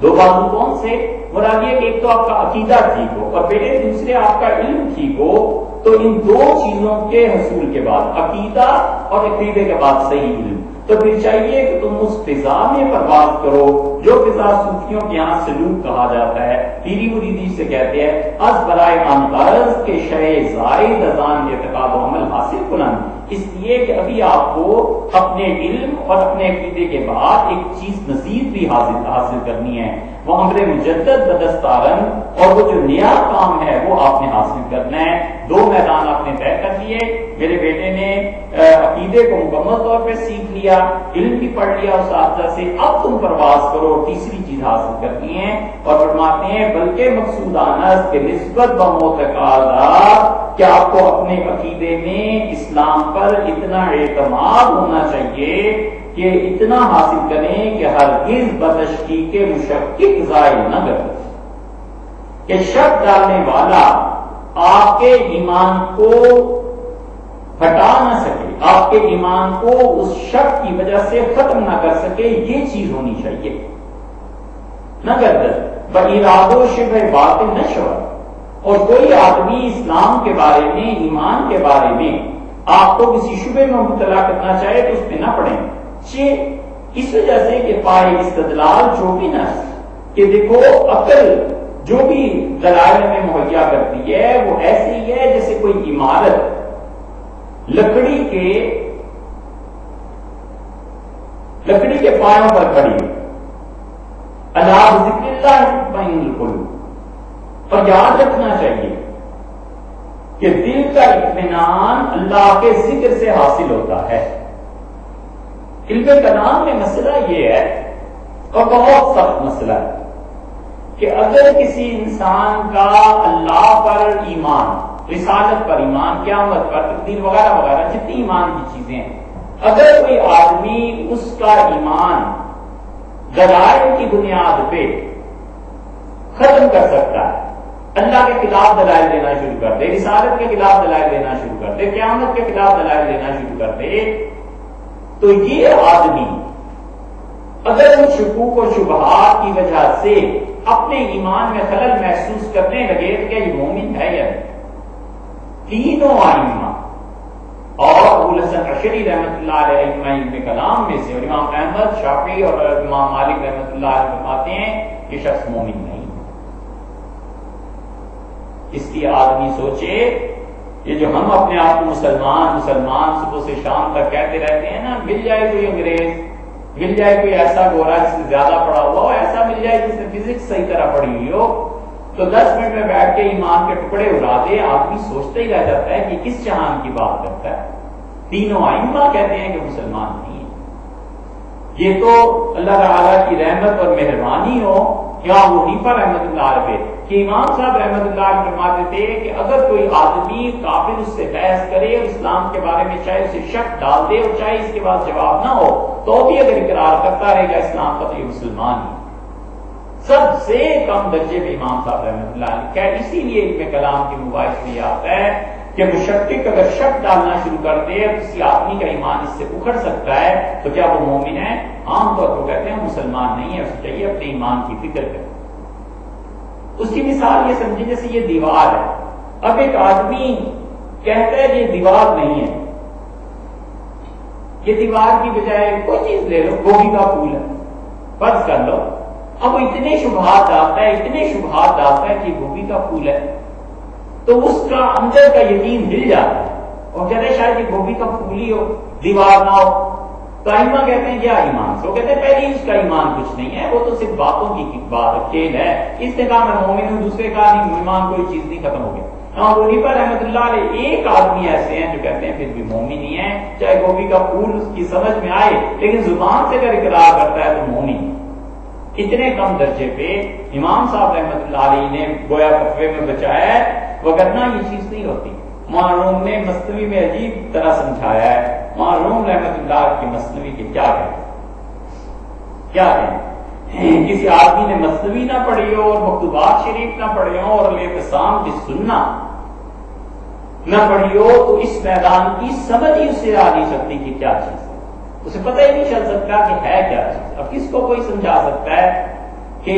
2 بازو کون سے؟ مراد یہ کہ ایک تو آپ کا عقیدہ ٹھیک ہو اور بیٹے دوسرے آپ کا علم ٹھیک ہو، تو ان 2 چیزوں کے حصول کے بعد عقیدہ اور عقیدے کے بعد صحیح علم، تو پھر چاہیے کہ تم اس فضا میں پرواز کرو جو فضا صوفیوں کے یہاں سلوک کہا جاتا ہے، پیری مریدی سے کہتے ہیں از برائے انغرض کے شے زائد ازان اعتقاد و عمل حاصل کنن، اس لیے کہ ابھی آپ کو اپنے علم اور اپنے عقیدے کے بعد ایک چیز مزید بھی حاصل کرنی ہے، وہ امر مجدد بدستارن، اور وہ جو نیا کام ہے وہ آپ نے حاصل کرنا ہے۔ 2 میدان آپ نے طے کر لیے، میرے بیٹے نے عقیدے کو مکمل طور پہ سیکھ لیا، علم بھی پڑھ لیا اس اساتذہ سے، اب تم پرواز کرو، تیسری چیز حاصل کرنی ہے، اور فرماتے ہیں بلکہ مقصود آنس کے نسبت بمعتقادات کہ آپ کو اپنے عقیدے میں اسلام پر اتنا اعتماد ہونا چاہیے کہ اتنا حاصل کریں کہ ہرگز بتشکیک مشکک ظاہر نہ کرے، کہ شک ڈالنے والا آپ کے ایمان کو ہٹا نہ سکے، آپ کے ایمان کو اس شک کی وجہ سے ختم نہ کر سکے، یہ چیز ہونی چاہیے۔ نہ گردد بإراد و شبہ باطل نشور، اور کوئی آدمی اسلام کے بارے میں، ایمان کے بارے میں آپ کو کسی شبے میں مبتلا کرنا چاہے تو اس پہ نہ پڑیں، اس وجہ سے کہ پائے استدلال جو بھی نہ کہ دیکھو عقل جو بھی دلائل میں مہیا کرتی ہے وہ ایسی ہی ہے جیسے کوئی عمارت لکڑی کے پایوں پر کھڑی ہے۔ اللہ ذکر اللہ مطمئن القلوب، اور یاد رکھنا چاہیے کہ دل کا اطمینان اللہ کے ذکر سے حاصل ہوتا ہے۔ علم کلام میں مسئلہ یہ ہے، اور بہت سخت مسئلہ ہے، کہ اگر کسی انسان کا اللہ پر ایمان، رسالت پر ایمان، قیامت پر، تقدیر وغیرہ وغیرہ جتنی ایمان کی چیزیں ہیں، اگر کوئی آدمی اس کا ایمان دلائل کی بنیاد پہ ختم کر سکتا ہے، اللہ کے خلاف دلائل دینا شروع کر دے، رسالت کے خلاف دلائل دینا شروع کر دے، قیامت کے خلاف دلائل دینا شروع کر دے، تو یہ آدمی اگر ان شکوک و شبہات کی وجہ سے اپنے ایمان میں خلل محسوس کرنے لگے تو کیا یہ مومن ہے یا نہیں؟ تینوں ائمہ اور ابو الحسن اشعری رحمۃ اللہ علیہ علم کلام میں سے، اور امام احمد، شافعی اور امام مالک رحمۃ اللہ علیہ فرماتے ہیں یہ شخص مومن نہیں۔ اس لیے آدمی سوچے یہ جو ہم اپنے آپ کو مسلمان صبح سے شام تک کہتے رہتے ہیں نا، مل جائے کوئی انگریز، مل جائے کوئی ایسا گورا جس سے زیادہ پڑھا ہوا ہو، ایسا مل جائے جس نے فزکس صحیح طرح پڑھی ہوئی ہو، تو 10 منٹ میں بیٹھ کے ایمان کے ٹکڑے اڑا دے، آدمی سوچتا ہی رہ جاتا ہے کہ کس جہان کی بات کرتا ہے۔ تینوں ائمہ کہتے ہیں کہ مسلمان نہیں ہے۔ یہ تو اللہ تعالیٰ کی رحمت اور مہربانی ہو یا وہ حنیفہ رحمۃ اللہ علیہ کہ امام صاحب رحمۃ اللہ علیہ فرماتے تھے کہ اگر کوئی آدمی کافر اس سے بحث کرے اور اسلام کے بارے میں چاہے اسے شک ڈال دے اور چاہے اس کے بعد جواب نہ ہو تو بھی اگر اقرار کرتا رہے گا اسلام کا تو یہ مسلمان ہی۔ سب سے کم درجے میں امام صاحب رحمۃ اللہ علیہ کہ اسی لیے علم کلام کے مباحث میں یہ آتا ہے کہ مشکک اگر شک ڈالنا شروع کر دے کسی آدمی کا ایمان اس سے اکھڑ سکتا ہے تو کیا وہ مومن ہے؟ عام طور پر کہتے ہیں مسلمان نہیں ہے، اسے چاہیے اپنے ایمان کی فکر کرے۔ اس کی مثال یہ سمجھے جیسے یہ دیوار ہے، اب ایک آدمی کہتا ہے یہ دیوار نہیں ہے، یہ دیوار کی بجائے کوئی چیز لے لو، گوبھی کا پھول ہے، فرض کر لو، اب وہ اتنے شبہات ڈالتا ہے کہ گوبھی کا پھول ہے، تو اس کا اندر کا یقین ہل جاتا ہے اور کہتے ہیں شاید یہ گوبھی کا پھول ہی ہو، دیوار نہ ہو، تو ائمہ کہتے ہیں کیا ایمان سے؟ وہ کہتے ہیں پہلے اس کا ایمان کچھ نہیں ہے، وہ تو صرف باتوں کی بات کھیل ہے، اس نے کہا میں مومن ہوں، دوسرے کا نہیں، ایمان کوئی چیز نہیں، ختم ہو گیا۔ ابو حنیفہ رحمۃ اللہ علیہ ایک آدمی ایسے ہیں جو کہتے ہیں پھر بھی مومن ہی ہے، چاہے گوبھی کا پھول اس کی سمجھ میں آئے لیکن زبان سے اگر اقرار کرتا ہے تو مومن۔ اتنے کم درجے پہ امام صاحب رحمۃ اللہ علیہ نے گویا فتوے میں بچایا ہے، وگرنہ یہ چیز نہیں ہوتی۔ معروم نے مثنوی میں عجیب طرح سمجھایا ہے، معروم رحمۃ اللہ کی مثنوی کے کیا کہیں کسی آدمی نے مثنوی نہ پڑھی ہو اور مکتوبات شریف نہ پڑھی ہو اور الاعتصام کی سننا نہ پڑھی ہو تو اس میدان کی سمجھ ہی اسے آ نہیں سکتی کہ کیا چیز ہے، اسے پتہ ہی نہیں چل سکتا کہ ہے کیا چیز۔ اب کس کو کوئی سمجھا سکتا ہے کہ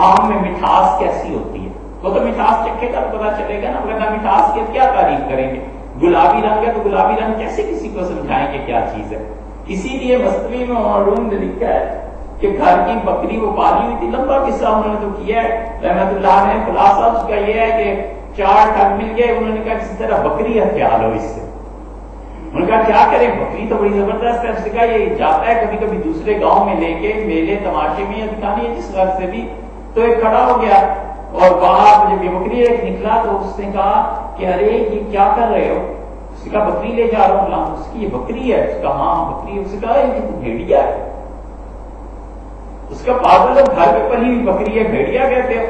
آم میں مٹھاس کیسی ہوتی ہے؟ وہ تو مٹھاس چکھے گا تو پتا چلے گا نا، ورنہ مٹھاس کی کیا تعریف کریں گے؟ گلابی رنگ ہے تو گلابی رنگ کیسے کسی کو سمجھائیں کہ کیا چیز ہے؟ اسی لیے مثنوی میں معروم نے لکھا ہے کہ گھر کی بکری وہ پالی ہوئی تھی، لمبا قصہ انہوں نے تو کیا ہے رحمت اللہ نے، خلاصہ اس کا یہ ہے کہ 4 ٹھگ مل گئے، انہوں نے کہا کسی طرح بکری ہتھیار ہو اس سے، انہوں نے کہا کیا کریں، بکری تو بڑی زبردست ہے، اس نے کہا یہ جاتا ہے کبھی کبھی دوسرے گاؤں میں لے کے میلے تماشے میں یا دکھانے جس غرض سے بھی، تو ایک کھڑا ہو گیا اور باہر جب یہ بکری ایک نکلا تو اس نے کہا کہ ارے یہ کیا کر رہے ہو؟ اس نے کہا بکری لے جا رہا ہوں، اس کی یہ بکری ہے، اس کا ہاں بکری ہے، اس نے کہا یہ تو بھیڑیا ہے، اس کا پاگل گھر پہ پلی ہوئی بکری ہے، بھیڑیا کہتے ہو۔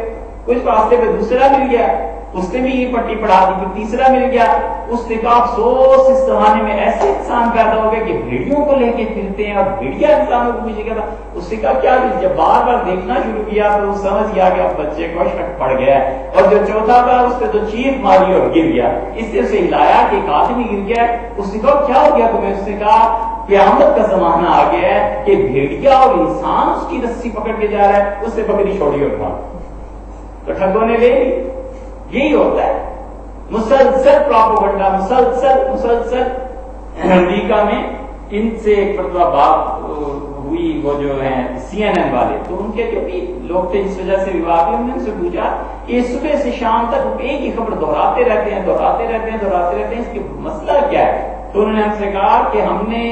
کچھ راستے پہ دوسرا مل گیا، اس نے بھی یہ پٹی پڑھا دی، پھر تیسرا مل گیا، اس نے کہا افسوس اس زمانے میں ایسے انسان پیدا ہو گئے کہ بھیڑیوں کو لے کے پھرتے ہیں اور بھیڑیا انسانوں کو پیچھے کرتا۔ اس نے کہا کیا؟ جب بار بار دیکھنا شروع کیا تو وہ سمجھ گیا کہ اب بچے کو شک پڑ گیا، اور جو چوتھا تھا اس نے تو چیخ ماری اور گر گیا، اس نے اسے ہلایا کہ ایک آدمی گر گیا، اس نے کہا کیا ہو گیا تمہیں؟ اس نے کہا قیامت کا زمانہ آ گیا ہے کہ بھیڑیا اور انسان اس کی رسی پکڑ کے جا رہا ہے، اس سے بکری چھوڑی اور کھا تو ٹھگوں نے لے لی۔ یہی ہوتا ہے مسلسل پراپوگنڈا، مسلسل امریکہ میں ان سے ایک مرتبہ بات ہوئی، وہ جو ہیں CNN والے، تو ان کے جو بھی لوگ تھے جس وجہ سے وواد، انہوں نے ان سے پوچھا کہ صبح سے شام تک ایک ہی خبر دہراتے رہتے ہیں، اس کے مسئلہ کیا ہے؟ تو انہوں نے ہم سے کہا کہ ہم نے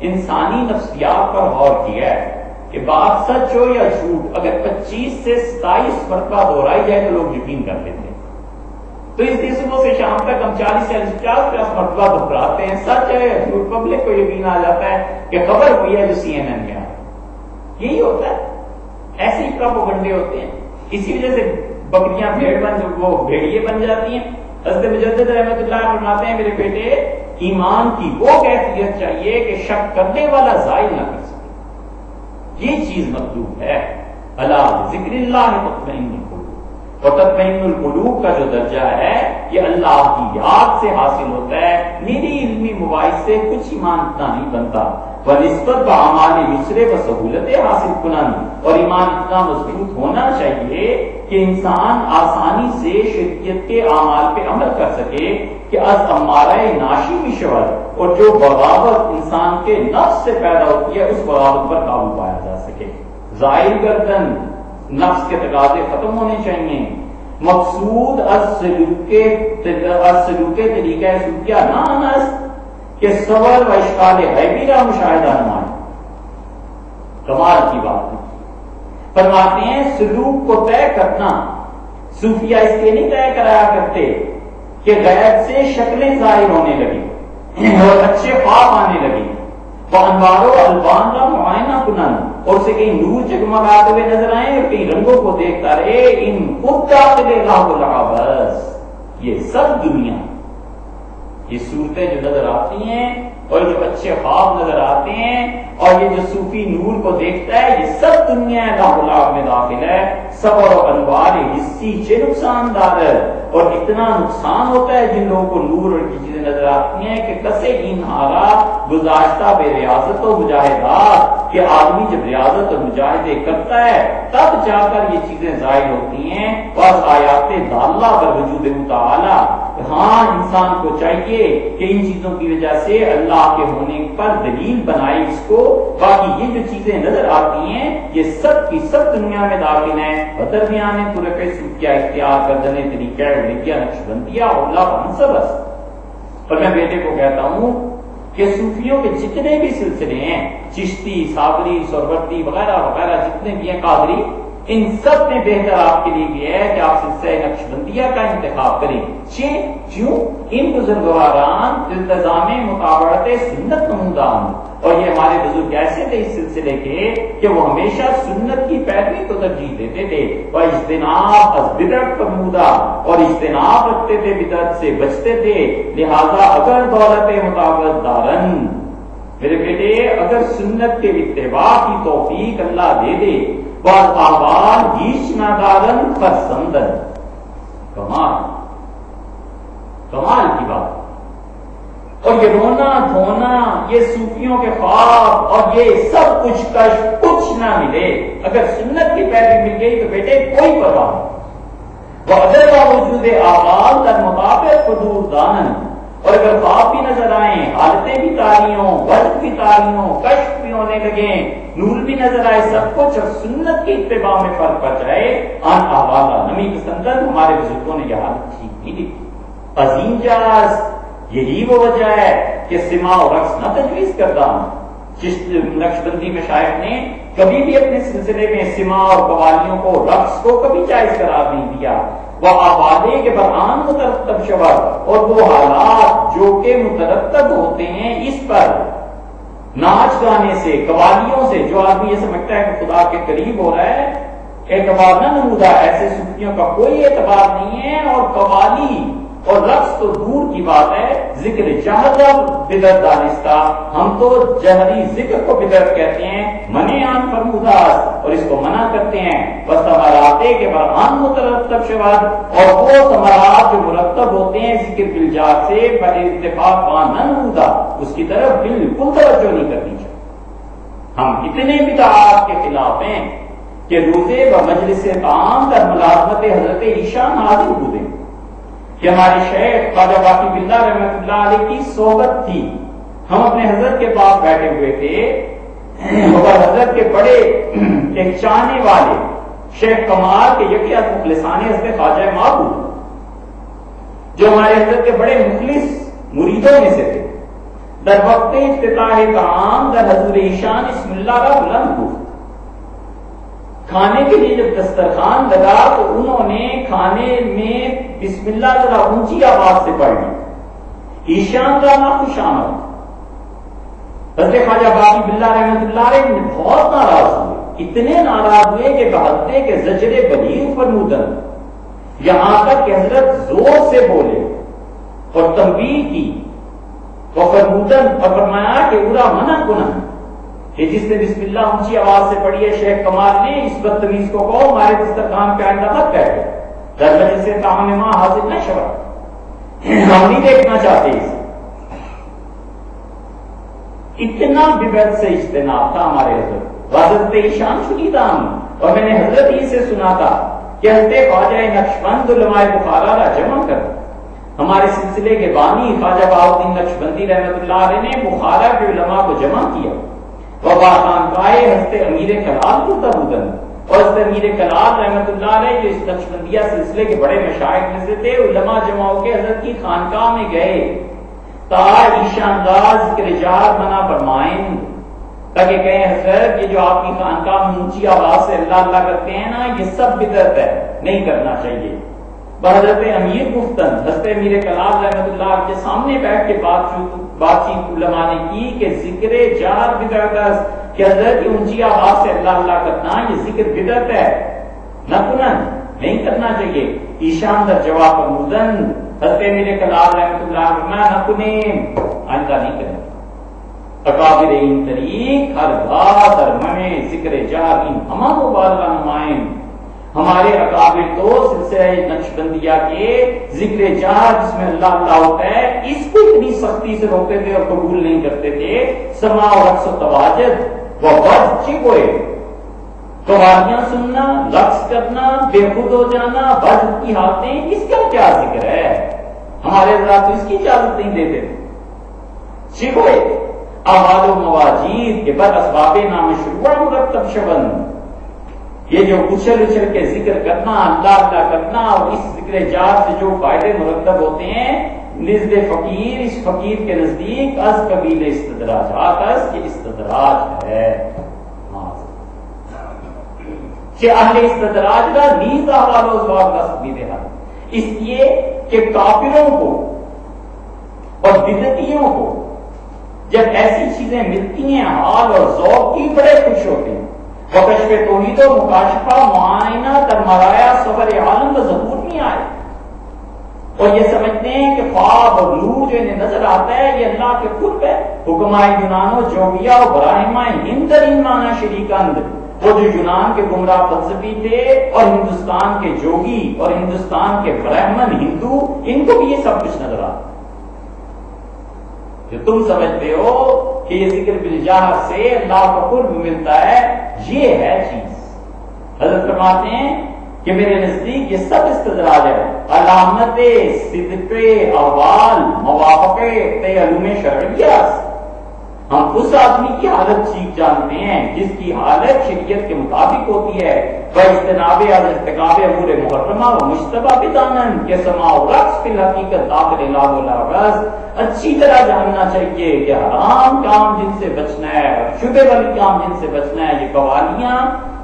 انسانی نفسیات پر غور کیا ہے کہ بات سچ ہو یا جھوٹ، اگر 25 سے 27 مرتبہ دہرائی جائے تو لوگ یقین کر لیتے ہیں۔ تو اس لیے صبح سے شام تک ہم 40 سے 50 مرتبہ دہراتے ہیں، سچ ہے یا جھوٹ، پبلک کو یقین آ جاتا ہے کہ خبر ہوئی ہے جو CNN میں آئی۔ یہی ہوتا ہے، ایسے ہی پروپیگنڈے ہوتے ہیں۔ اسی وجہ سے بکریاں بھیڑیے بن جاتی ہیں۔ حضرت مجدد رحمۃ اللہ فرماتے ہیں، میرے بیٹے ایمان کی وہ کیفیت چاہیے کہ شک کرنے والا زائل نہ کر سکے، یہ چیز مطلوب ہے۔ الا بذکر اللہ تطمئن القلوب، اور تطمئن القلوب کا جو درجہ ہے یہ اللہ کی یاد سے حاصل ہوتا ہے۔ میری علمی مباحث سے کچھ ایمان اتنا نہیں بنتا، ونسبت بأعمال یسر و سہولت حاصل کنن، اور ایمان اتنا مضبوط ہونا چاہیے کہ انسان آسانی سے شریعت کے اعمال پہ عمل کر سکے کہ از امارہ ناشی مشور، اور جو بغاوت انسان کے نفس سے پیدا ہوتی ہے اس بغاوت پر قابو پایا جا سکے۔ زائل گردن، نفس کے تقاضے ختم ہونے چاہیے۔ مقصود از سلوک طریقہ سلوکیہ نہ کہ صبر و اشکال غیبی کا مشاہدہ نمائیں۔ کمال کی بات ہے، فرماتے ہیں سلوک کو طے کرنا، صوفیہ اس کے نہیں طے کرایا کرتے کہ غیب سے شکلیں ظاہر ہونے لگی اور اچھے خواب آنے لگے، وہ انوار و الوان کا معائنہ کنن، اور اسے کہیں نور جگمگاتے ہوئے نظر آئے اور کہیں رنگوں کو دیکھتا رہے، ان خود داخل اللہ کو لگا بس۔ یہ سب دنیا، یہ صورتیں جو نظر آتی ہیں اور جو اچھے خواب نظر آتے ہیں اور یہ جو صوفی نور کو دیکھتا ہے، یہ سب دنیا اللہ میں داخل ہے۔ صبر و انوار حسی سے نقصان دار ہے، اور اتنا نقصان ہوتا ہے جن لوگوں کو نور اور کی چیزیں نظر آتی ہیں کہ کسے انہارا گزاشتہ بے ریاضت و مجاہدات، کہ آدمی جب ریاضت اور مجاہدے کرتا ہے تب جا کر یہ چیزیں ظاہر ہوتی ہیں۔ بس آیات دالہ پر وجود متعالی، ہاں انسان کو چاہیے کہ ان چیزوں کی وجہ سے اللہ کے ہونے پر دلیل بنائے اس کو۔ باقی یہ جو چیزیں نظر آتی ہیں یہ سب کی سب دنیا میں داخل ہیں، اور درمیان میں طرق سلوکیہ اختیار کردنے طریقہ لکھیا نقشبندیہ اللہ منصبس۔ اور میں بیٹے کو کہتا ہوں کہ صوفیوں کے جتنے بھی سلسلے ہیں، چشتی، صابری، سہروردی وغیرہ وغیرہ جتنے بھی ہیں، قادری، ان سب میں بہتر آپ کے لیے یہ ہے کہ آپ سلسلہ نقشبندیہ کا انتخاب کریں۔ کیوں؟ ان بزرگواران التزام مطابقت سنت نمودان، اور یہ ہمارے بزرگ ایسے تھے اس سلسلے کے کہ وہ ہمیشہ سنت کی پیروی کو ترجیح دیتے تھے، وہ اجتناب از بدعت فرمودہ، اور اجتناب رکھتے تھے، بدعت سے بچتے تھے۔ لہذا اگر دولت مطابقت دارن، میرے بیٹے اگر سنت کے اتباع کی توفیق اللہ دے دے، بعض آباد ہیچ نادارن فرسندن، کمال کی بات۔ اور یہ رونا دھونا، یہ صوفیوں کے خواب اور یہ سب کچھ نہ ملے، اگر سنت کی پیروی مل گئی تو بیٹے کوئی پرواہ نہیں۔ وہ اگر باوجود آغاز در مطابق حضور دانن، اور اگر خواب بھی نظر آئیں، حالتیں بھی تاری ہوں، وجد بھی تاری ہوں، کشف بھی ہونے لگیں، نور بھی نظر آئے، سب کچھ اور سنت کی اتباع میں فرق پڑ جائے، آن آوالا نمی پسندن، ہمارے بزرگوں نے یہ حالت ٹھیک نہیں دی۔ عظیم جاز، یہی وہ وجہ ہے کہ سما اور رقص نہ تجویز کرتا ہوں۔ نقشبندی مشائخ نے کبھی بھی اپنے سلسلے میں سما اور قوالیوں کو، رقص کو کبھی جائز قرار نہیں دیا۔ وہ آبادے کے برآن مترتب شور، اور وہ حالات جو کہ مترتب ہوتے ہیں اس پر، ناچ گانے سے، قوالیوں سے، جو آدمی یہ سمجھتا ہے کہ خدا کے قریب ہو رہا ہے، اعتبار نہ نمودہ، ایسے صوفیوں کا کوئی اعتبار نہیں ہے۔ اور قوالی اور رقص تو دور کی بات ہے، ذکر جہر بدعت دانستہ، ہم تو جہری ذکر کو بدعت کہتے ہیں، منع عن فرموداس، اور اس کو منع کرتے ہیں۔ بس ثمراتے کے برآن مترتب شواد، اور وہ ثمرات جو مرتب ہوتے ہیں ذکر بالجار سے بر اتفاق نہ نمودہ، اس کی طرف بالکل توجہ نہیں کرنی چاہیے۔ ہم اتنے بدعات کے خلاف ہیں کہ روزے و مجلس عام در ملازمت حضرت عیشا حاضر ہو دیں، کہ ہمارے شیخ خواجہ باقی باللہ رحمۃ اللہ علیہ کی صحبت تھی، ہم اپنے حضرت کے پاس بیٹھے ہوئے تھے اور حضرت کے بڑے ایک چاہنے والے شیخ کمال کے یکیات مخلصان حضرت خواجہ معبود جو ہمارے حضرت کے بڑے مخلص مریدوں میں سے تھے، در وقت افتتاح طعام در حضور ایشان اسم اللہ کا بلند گفت۔ کھانے کے لیے جب دسترخوان لگا تو انہوں نے کھانے میں بسم اللہ ذرا اونچی آواز سے پڑھی، ایشان کا نہ خوش آمد۔ حضرت خواجہ باقی باللہ رحمۃ اللہ علیہ بہت ناراض ہوئے، اتنے ناراض ہوئے کہ بہتے کے زجر بلیغ فرمودن، یہاں تک کہ حضرت زور سے بولے اور تنبیہ کی اور فرمودن اور فرمایا کہ اورا منع کنن کہ جس نے بسم اللہ اونچی آواز سے پڑھی ہے شیخ کمال نے، اس بدتمیز کو کہو ہمارے دسترخوان پہ آئندہ مت بیٹھے، در وجہ سے طعام ماں حاضر نہ شوا، ہم نہیں دیکھنا چاہتے اسے۔ اتنا بدعت سے اجتناب تھا ہمارے حضرت، حضرت ایشان شدیدان، اور میں نے حضرت ہی سے سنا تھا کہ حضرت خواجہ نقشبند علماء بخارا را جمع کر، ہمارے سلسلے کے بانی خواجہ بہاؤالدین نقشبندی رحمۃ اللہ علیہ نے بخارا کے علماء کو جمع کیا، وبا خانقاہ حضرت امیر کلال کو تبودن، اور حضرت امیر کلال رحمۃ اللہ علیہ جو اس نقشبندیہ سلسلے کے بڑے مشائخ میں سے تھے، علماء جمع ہو کے حضرت کی خانقاہ میں گئے تا ایشان راز ذکر جہر منع فرمائیں، تاکہ کہیں حضرت یہ جو آپ کی خانقاہ میں اونچی آواز سے اللہ اللہ کرتے ہیں نا، یہ سب بدعت ہے، نہیں کرنا چاہیے۔ حضرت امیر گفتن، حضرت امیر کلال رحمۃ اللہ کے سامنے بیٹھ کے بات چیت علماء نے کی کہ ذکر جہر بدعت ہے، کہ حضرت یہ اونچی آواز سے اللہ اللہ کرنا یہ ذکر بدعت ہے، نہ کنن، نہیں کرنا چاہیے۔ ایشان در جواب فرمودن، حضرت امیر کلال رحمۃ اللہ فرمایا نہ کنیں، آئندہ نہیں کریں۔ اکابر این طریق ہر بات اور منع ذکر جہر ان ہما مبالغہ نمائیں، ہمارے اکابر تو سلسلہ نقشبندیہ کے ذکر جہر جس میں اللہ اللہ ہوتا ہے اس کو اتنی سختی سے روکتے تھے اور قبول نہیں کرتے تھے۔ سماع و رقص و تواجد و بد چکوئے، قوالیاں سننا، رقص کرنا، بے خود ہو جانا، بد کی حالتیں، اس کا کیا ذکر ہے؟ ہمارے حضرات تو اس کی اجازت نہیں دیتے تھے۔ چکوئے احوال و مواجید کے بد اسباب نام شروع مرتب شبن، یہ جو اچھل اچھل کے ذکر کرنا، اللہ اللہ کرنا، اور اس ذکر جات سے جو فائدے مرتب ہوتے ہیں، نزد فقیر، اس فقیر کے نزدیک از قبیل استدراجات، از یہ استدراج ہے، کہ اہل استدراج کا نیز احوال و اسباب کا سبیل ہے، اس لیے کہ کافروں کو اور بدعتیوں کو جب ایسی چیزیں ملتی ہیں حال اور ذوق کی، بڑے خوش ہوتے ہیں۔ وکشف توحید و مکاشفہ معائنہ ترمرایا صبر عالم و ظہور نہیں آئے، اور یہ سمجھتے ہیں کہ خواب اور نور جو انہیں نظر آتا ہے یہ اللہ کے قرب ہے۔ حکمائے یونان و جوگیا و براہما ہندرین مانا شریکند، وہ جو یونان کے گمراہ فلسفی تھے اور ہندوستان کے جوگی اور ہندوستان کے برہمن ہندو، ان کو بھی یہ سب کچھ نظر آتا ہے۔ جو تم سمجھتے ہو کہ یہ ذکر بالجاہ سے اللہ کا قرب ملتا ہے، یہ ہے چیز۔ حضرت فرماتے ہیں کہ میرے نزدیک یہ سب استدراج ہے، علامت صدق احوال موافق علوم شرعیہ۔ ہم اس آدمی کی حالت ٹھیک جانتے ہیں جس کی حالت شریعت کے مطابق ہوتی ہے، اجتناب از ارتکاب امور محرمہ و مشتبہ بدانن کے سماع و رقص فی الحقیقت داخل لاب و لابس۔ اچھی طرح جاننا چاہیے کہ حرام کام جن سے بچنا ہے، شبہ والی کام جن سے بچنا ہے، یہ قوالیاں،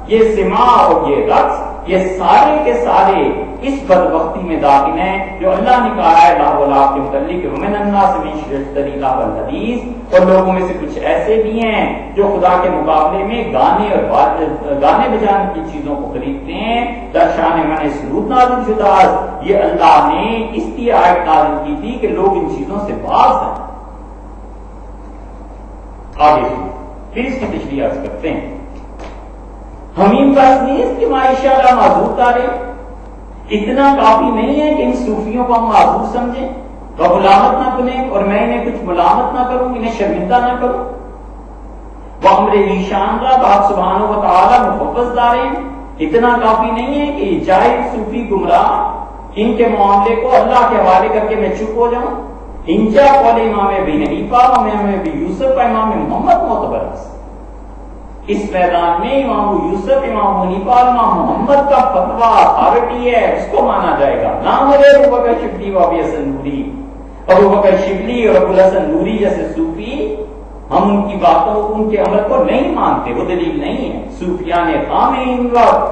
یہ سماع اور یہ رقص، یہ سارے کے سارے اس بدبختی میں داخل ہیں جو اللہ نے کہا ہے لاہ و لاہ کے متعلق ومن الناس من یشتری لہو الحدیث، اور لوگوں میں سے کچھ ایسے بھی ہیں جو خدا کے مقابلے میں گانے بجانے کی چیزوں کو خریدتے ہیں۔ درشان من سرود نازل شدہ، یہ اللہ نے اس لیے آیت نازل کی تھی کہ لوگ ان چیزوں سے باز ہیں۔ آگے پھر اس کی تشریح عرض کرتے ہیں۔ ہمیں بس نہیں اس کی معاشہ کا معذور تارے، اتنا کافی نہیں ہے کہ ان صوفیوں کو ہم معذور سمجھیں اور ملامت نہ کنیں، اور میں انہیں کچھ ملامت نہ کروں، انہیں شرمندہ نہ کروں۔ وہ امر ایشان کا بات سبحانہ و تعالی محفظ دارے، اتنا کافی نہیں ہے کہ جاہل صوفی گمراہ ان کے معاملے کو اللہ کے حوالے کر کے میں چپ ہو جاؤں۔ انجا قول امام ابی حنیفہ امام ابی یوسف کا امام محمد معتبر اس میدان میں امام یوسف امام حنیفہ امام محمد کا فتویٰ اتھارٹی ہے، اس کو مانا جائے گا، نہ مجھے ابو بکر شبلی و ابی حسن نوری، ابو بکر شبلی اور ابو الحسن نوری جیسے صوفی ہم ان کی باتوں ان کے عمل کو نہیں مانتے، وہ دلیل نہیں ہے۔ صوفیان خامین وقت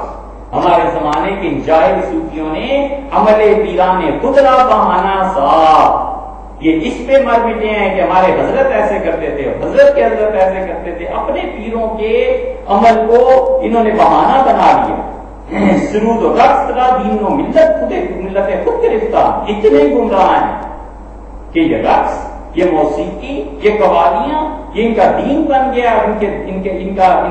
ہمارے زمانے کے جاہل صوفیوں نے عمل پیران خدرا بہانا صاحب یہ اس پہ مر مٹے ہیں کہ ہمارے حضرت ایسے کرتے تھے، حضرت کے حضرت ایسے کرتے تھے، اپنے پیروں کے عمل کو انہوں نے بہانہ بنا لیا۔ سرود و رقص کا دین و ملت خود گرفتار اتنے گمراہ ہیں کہ یہ رقص، یہ موسیقی، یہ قوالیاں، یہ ان کا دین بن گیا، ان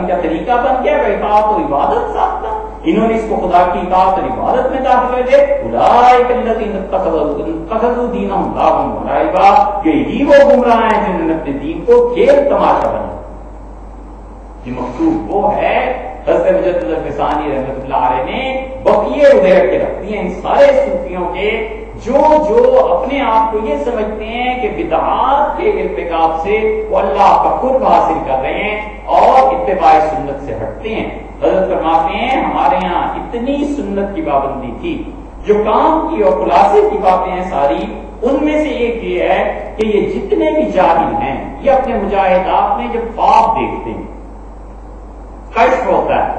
کا طریقہ بن گیا، اطاعت و عبادت ساختہ، انہوں نے اس کو خدا کی اطاعت اور عبادت میں داخل کر دیا۔ اولئک الذین اتخذوا دینہم لعبا و لعبا، یہی وہ گمراہ ہیں جنہوں نے اپنے دین کو کھیل تماشا بنا۔ یہ مکتوب وہ ہے حضرت مجدد الفسانی رحمۃ اللہ علیہ نے بقیے ادھیر کے رکھ دیے ان سارے صوفیوں کے جو اپنے آپ کو یہ سمجھتے ہیں کہ بدعات کے ارتکاب سے وہ اللہ کا قرب حاصل کر رہے ہیں اور اتباع سنت سے ہٹتے ہیں۔ حضرت فرماتے ہیں ہمارے یہاں اتنی سنت کی پابندی تھی، جو کام کی اور خلاصے کی باتیں ہیں ساری، ان میں سے ایک یہ ہے کہ یہ جتنے بھی جاہل ہیں یہ اپنے مجاہدات میں جب خواب دیکھتے ہیں، کشف ہوتا ہے،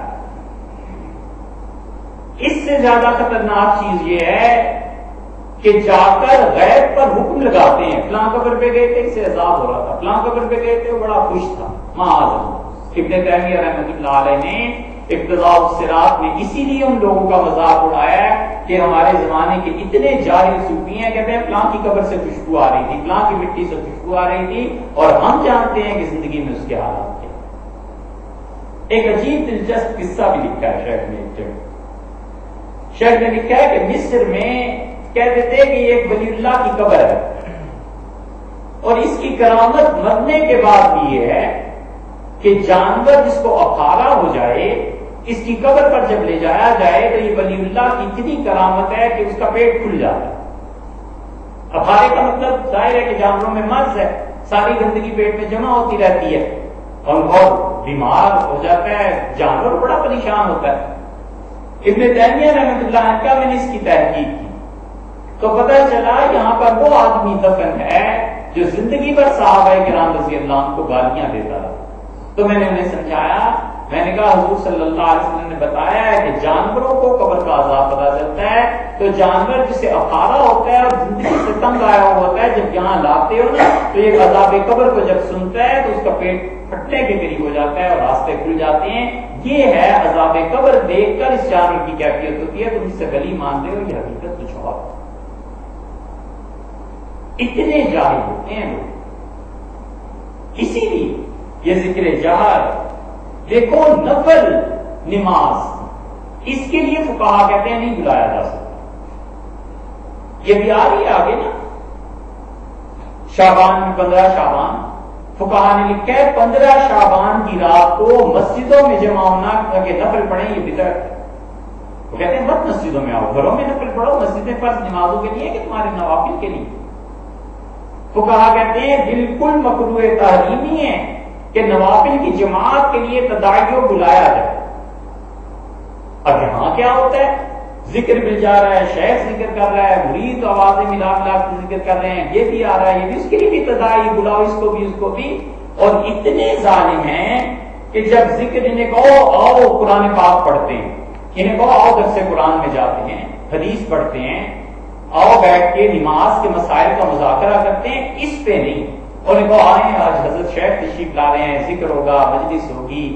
اس سے زیادہ خطرناک چیز یہ ہے کہ جا کر غیب پر حکم لگاتے ہیں، فلاں قبر پہ گئے تھے، اس سے عذاب ہو رہا تھا، فلاں قبر پہ گئے تھے وہ بڑا خوش تھا، معاذ اللہ۔ ابن تیمیہ رحمۃ اللہ علیہ نے اقتضاء الصراط میں اسی لیے ان لوگوں کا مذاق اڑایا کہ ہمارے زمانے کے اتنے جاہل صوفی ہیں، کہتے ہیں فلاں کی قبر سے خوشبو آ رہی تھی، فلاں کی مٹی سے خوشبو آ رہی تھی، اور ہم جانتے ہیں کہ زندگی میں اس کے حالات کیا۔ ایک عجیب دلچسپ قصہ بھی لکھا ہے شیخ نے لکھا ہے کہ مصر میں کہتے تھے کہ یہ ایک ولی اللہ کی قبر ہے، اور اس کی کرامت مرنے کے بعد بھی یہ ہے کہ جانور جس کو افارا ہو جائے اس کی قبر پر جب لے جایا جائے تو یہ ولی اللہ کی اتنی کرامت ہے کہ اس کا پیٹ کھل جاتا ہے۔ افارے کا مطلب ظاہر ہے کہ جانوروں میں مرض ہے، ساری گندگی پیٹ میں جمع ہوتی رہتی ہے اور بہت بیمار ہو جاتا ہے، جانور بڑا پریشان ہوتا ہے۔ ابن تیمیہ رحمۃ اللہ عنہ کا میں نے اس کی تحقیق کی تو پتہ چلا یہاں پر وہ آدمی دفن ہے جو زندگی پر صحابہ کرام رضی اللہ عنہ کو گالیاں دیتا رہا۔ تو میں نے انہیں سمجھایا، میں نے کہا حضور صلی اللہ علیہ وسلم نے بتایا ہے کہ جانوروں کو قبر کا عذاب پتہ چلتا ہے، تو جانور جسے افارا ہوتا ہے اور زندگی سے تنگ آیا ہوا ہوتا ہے، جب یہاں لاتے ہو نا تو یہ عذاب قبر کو جب سنتا ہے تو اس کا پیٹ پھٹنے کے قریب ہو جاتا ہے اور راستے کھل جاتے ہیں۔ یہ ہے عذاب قبر دیکھ کر اس جانور کی کیفیت ہوتی ہے، تم اس سے گلی مانتے ہو، یہ حقیقت کچھ اور۔ اتنے جاہل ہوتے ہیں لوگ، اسی لیے یہ ذکر جہر دیکھو نفل نماز اس کے لیے فقہا کہتے ہیں نہیں بلایا جا سکتا۔ یہ بھی آ رہی ہے آگے نا، شعبان میں 15 شعبان، فقہا نے لکھا ہے 15 شعبان کی رات کو مسجدوں میں جمع ہونا تاکہ نفل پڑھیں، یہ بدعت ہے۔ وہ کہتے ہیں مت مسجدوں میں آؤ، گھروں میں نفل پڑھو، مسجدیں فرض نمازوں کے لیے کہ تمہارے نوافل کے لیے۔ فقہا کہتے ہیں بالکل مکروہ تحریمی ہے کہ نوافل کی جماعت کے لیے تداعیوں بلایا جائے۔ اب یہاں کیا ہوتا ہے، ذکر مل جا رہا ہے، شیخ ذکر کر رہا ہے، مرید آوازیں ملا ملا کے ذکر کر رہے ہیں، یہ بھی آ رہا ہے، یہ بھی، اس کے لیے بھی تداعی بلاؤ، اس کو بھی اس کو بھی۔ اور اتنے ظالم ہیں کہ جب ذکر انہیں کہو آؤ قرآن پاک پڑھتے ہیں، انہیں کہو آؤ درس قرآن میں جاتے ہیں، حدیث پڑھتے ہیں، آؤ بیٹھ کے نماز کے مسائل کا مذاکرہ کرتے ہیں، اس پہ نہیں۔ اور ان کو آئیں آج حضرت شیخ تشریف لا رہے ہیں، ذکر ہوگا، مجلس ہوگی،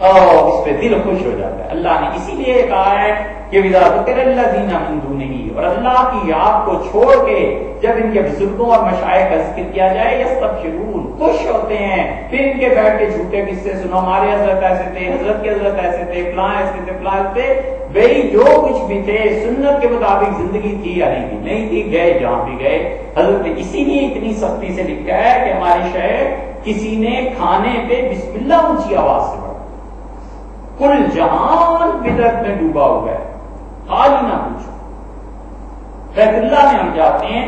اس پہ دل خوش ہو جاتا ہے۔ اللہ نے اسی لیے کہا ہے کہ وَإِذَا ذُكِرَ الَّذِينَ مِن دُونِهِ، اور اللہ کی یاد کو چھوڑ کے جب ان کے بزرگوں اور مشائخ کا ذکر کیا جائے یستبشرون، خوش ہوتے ہیں، پھر ان کے بیٹھ کے جھوٹے قصے سنو، ہمارے حضرت ایسے تھے، حضرت کے حضرت ایسے تھے، فلاں ایسے تھے، فلاں ایسے تھے۔ بھئی جو کچھ بھی تھے سنت کے مطابق زندگی تھی یا نہیں تھی، نہیں تھی، گئے جہاں بھی گئے۔ حضرت نے اسی لیے اتنی سختی سے لکھا ہے کہ ہماری شیخ کسی نے کھانے پہ بسم اللہ اونچی آواز سے پڑھا، کل جہان بدعت میں ڈوبا ہوا ہے، حال ہی نہ پوچھو۔ بیت اللہ میں ہم جاتے ہیں،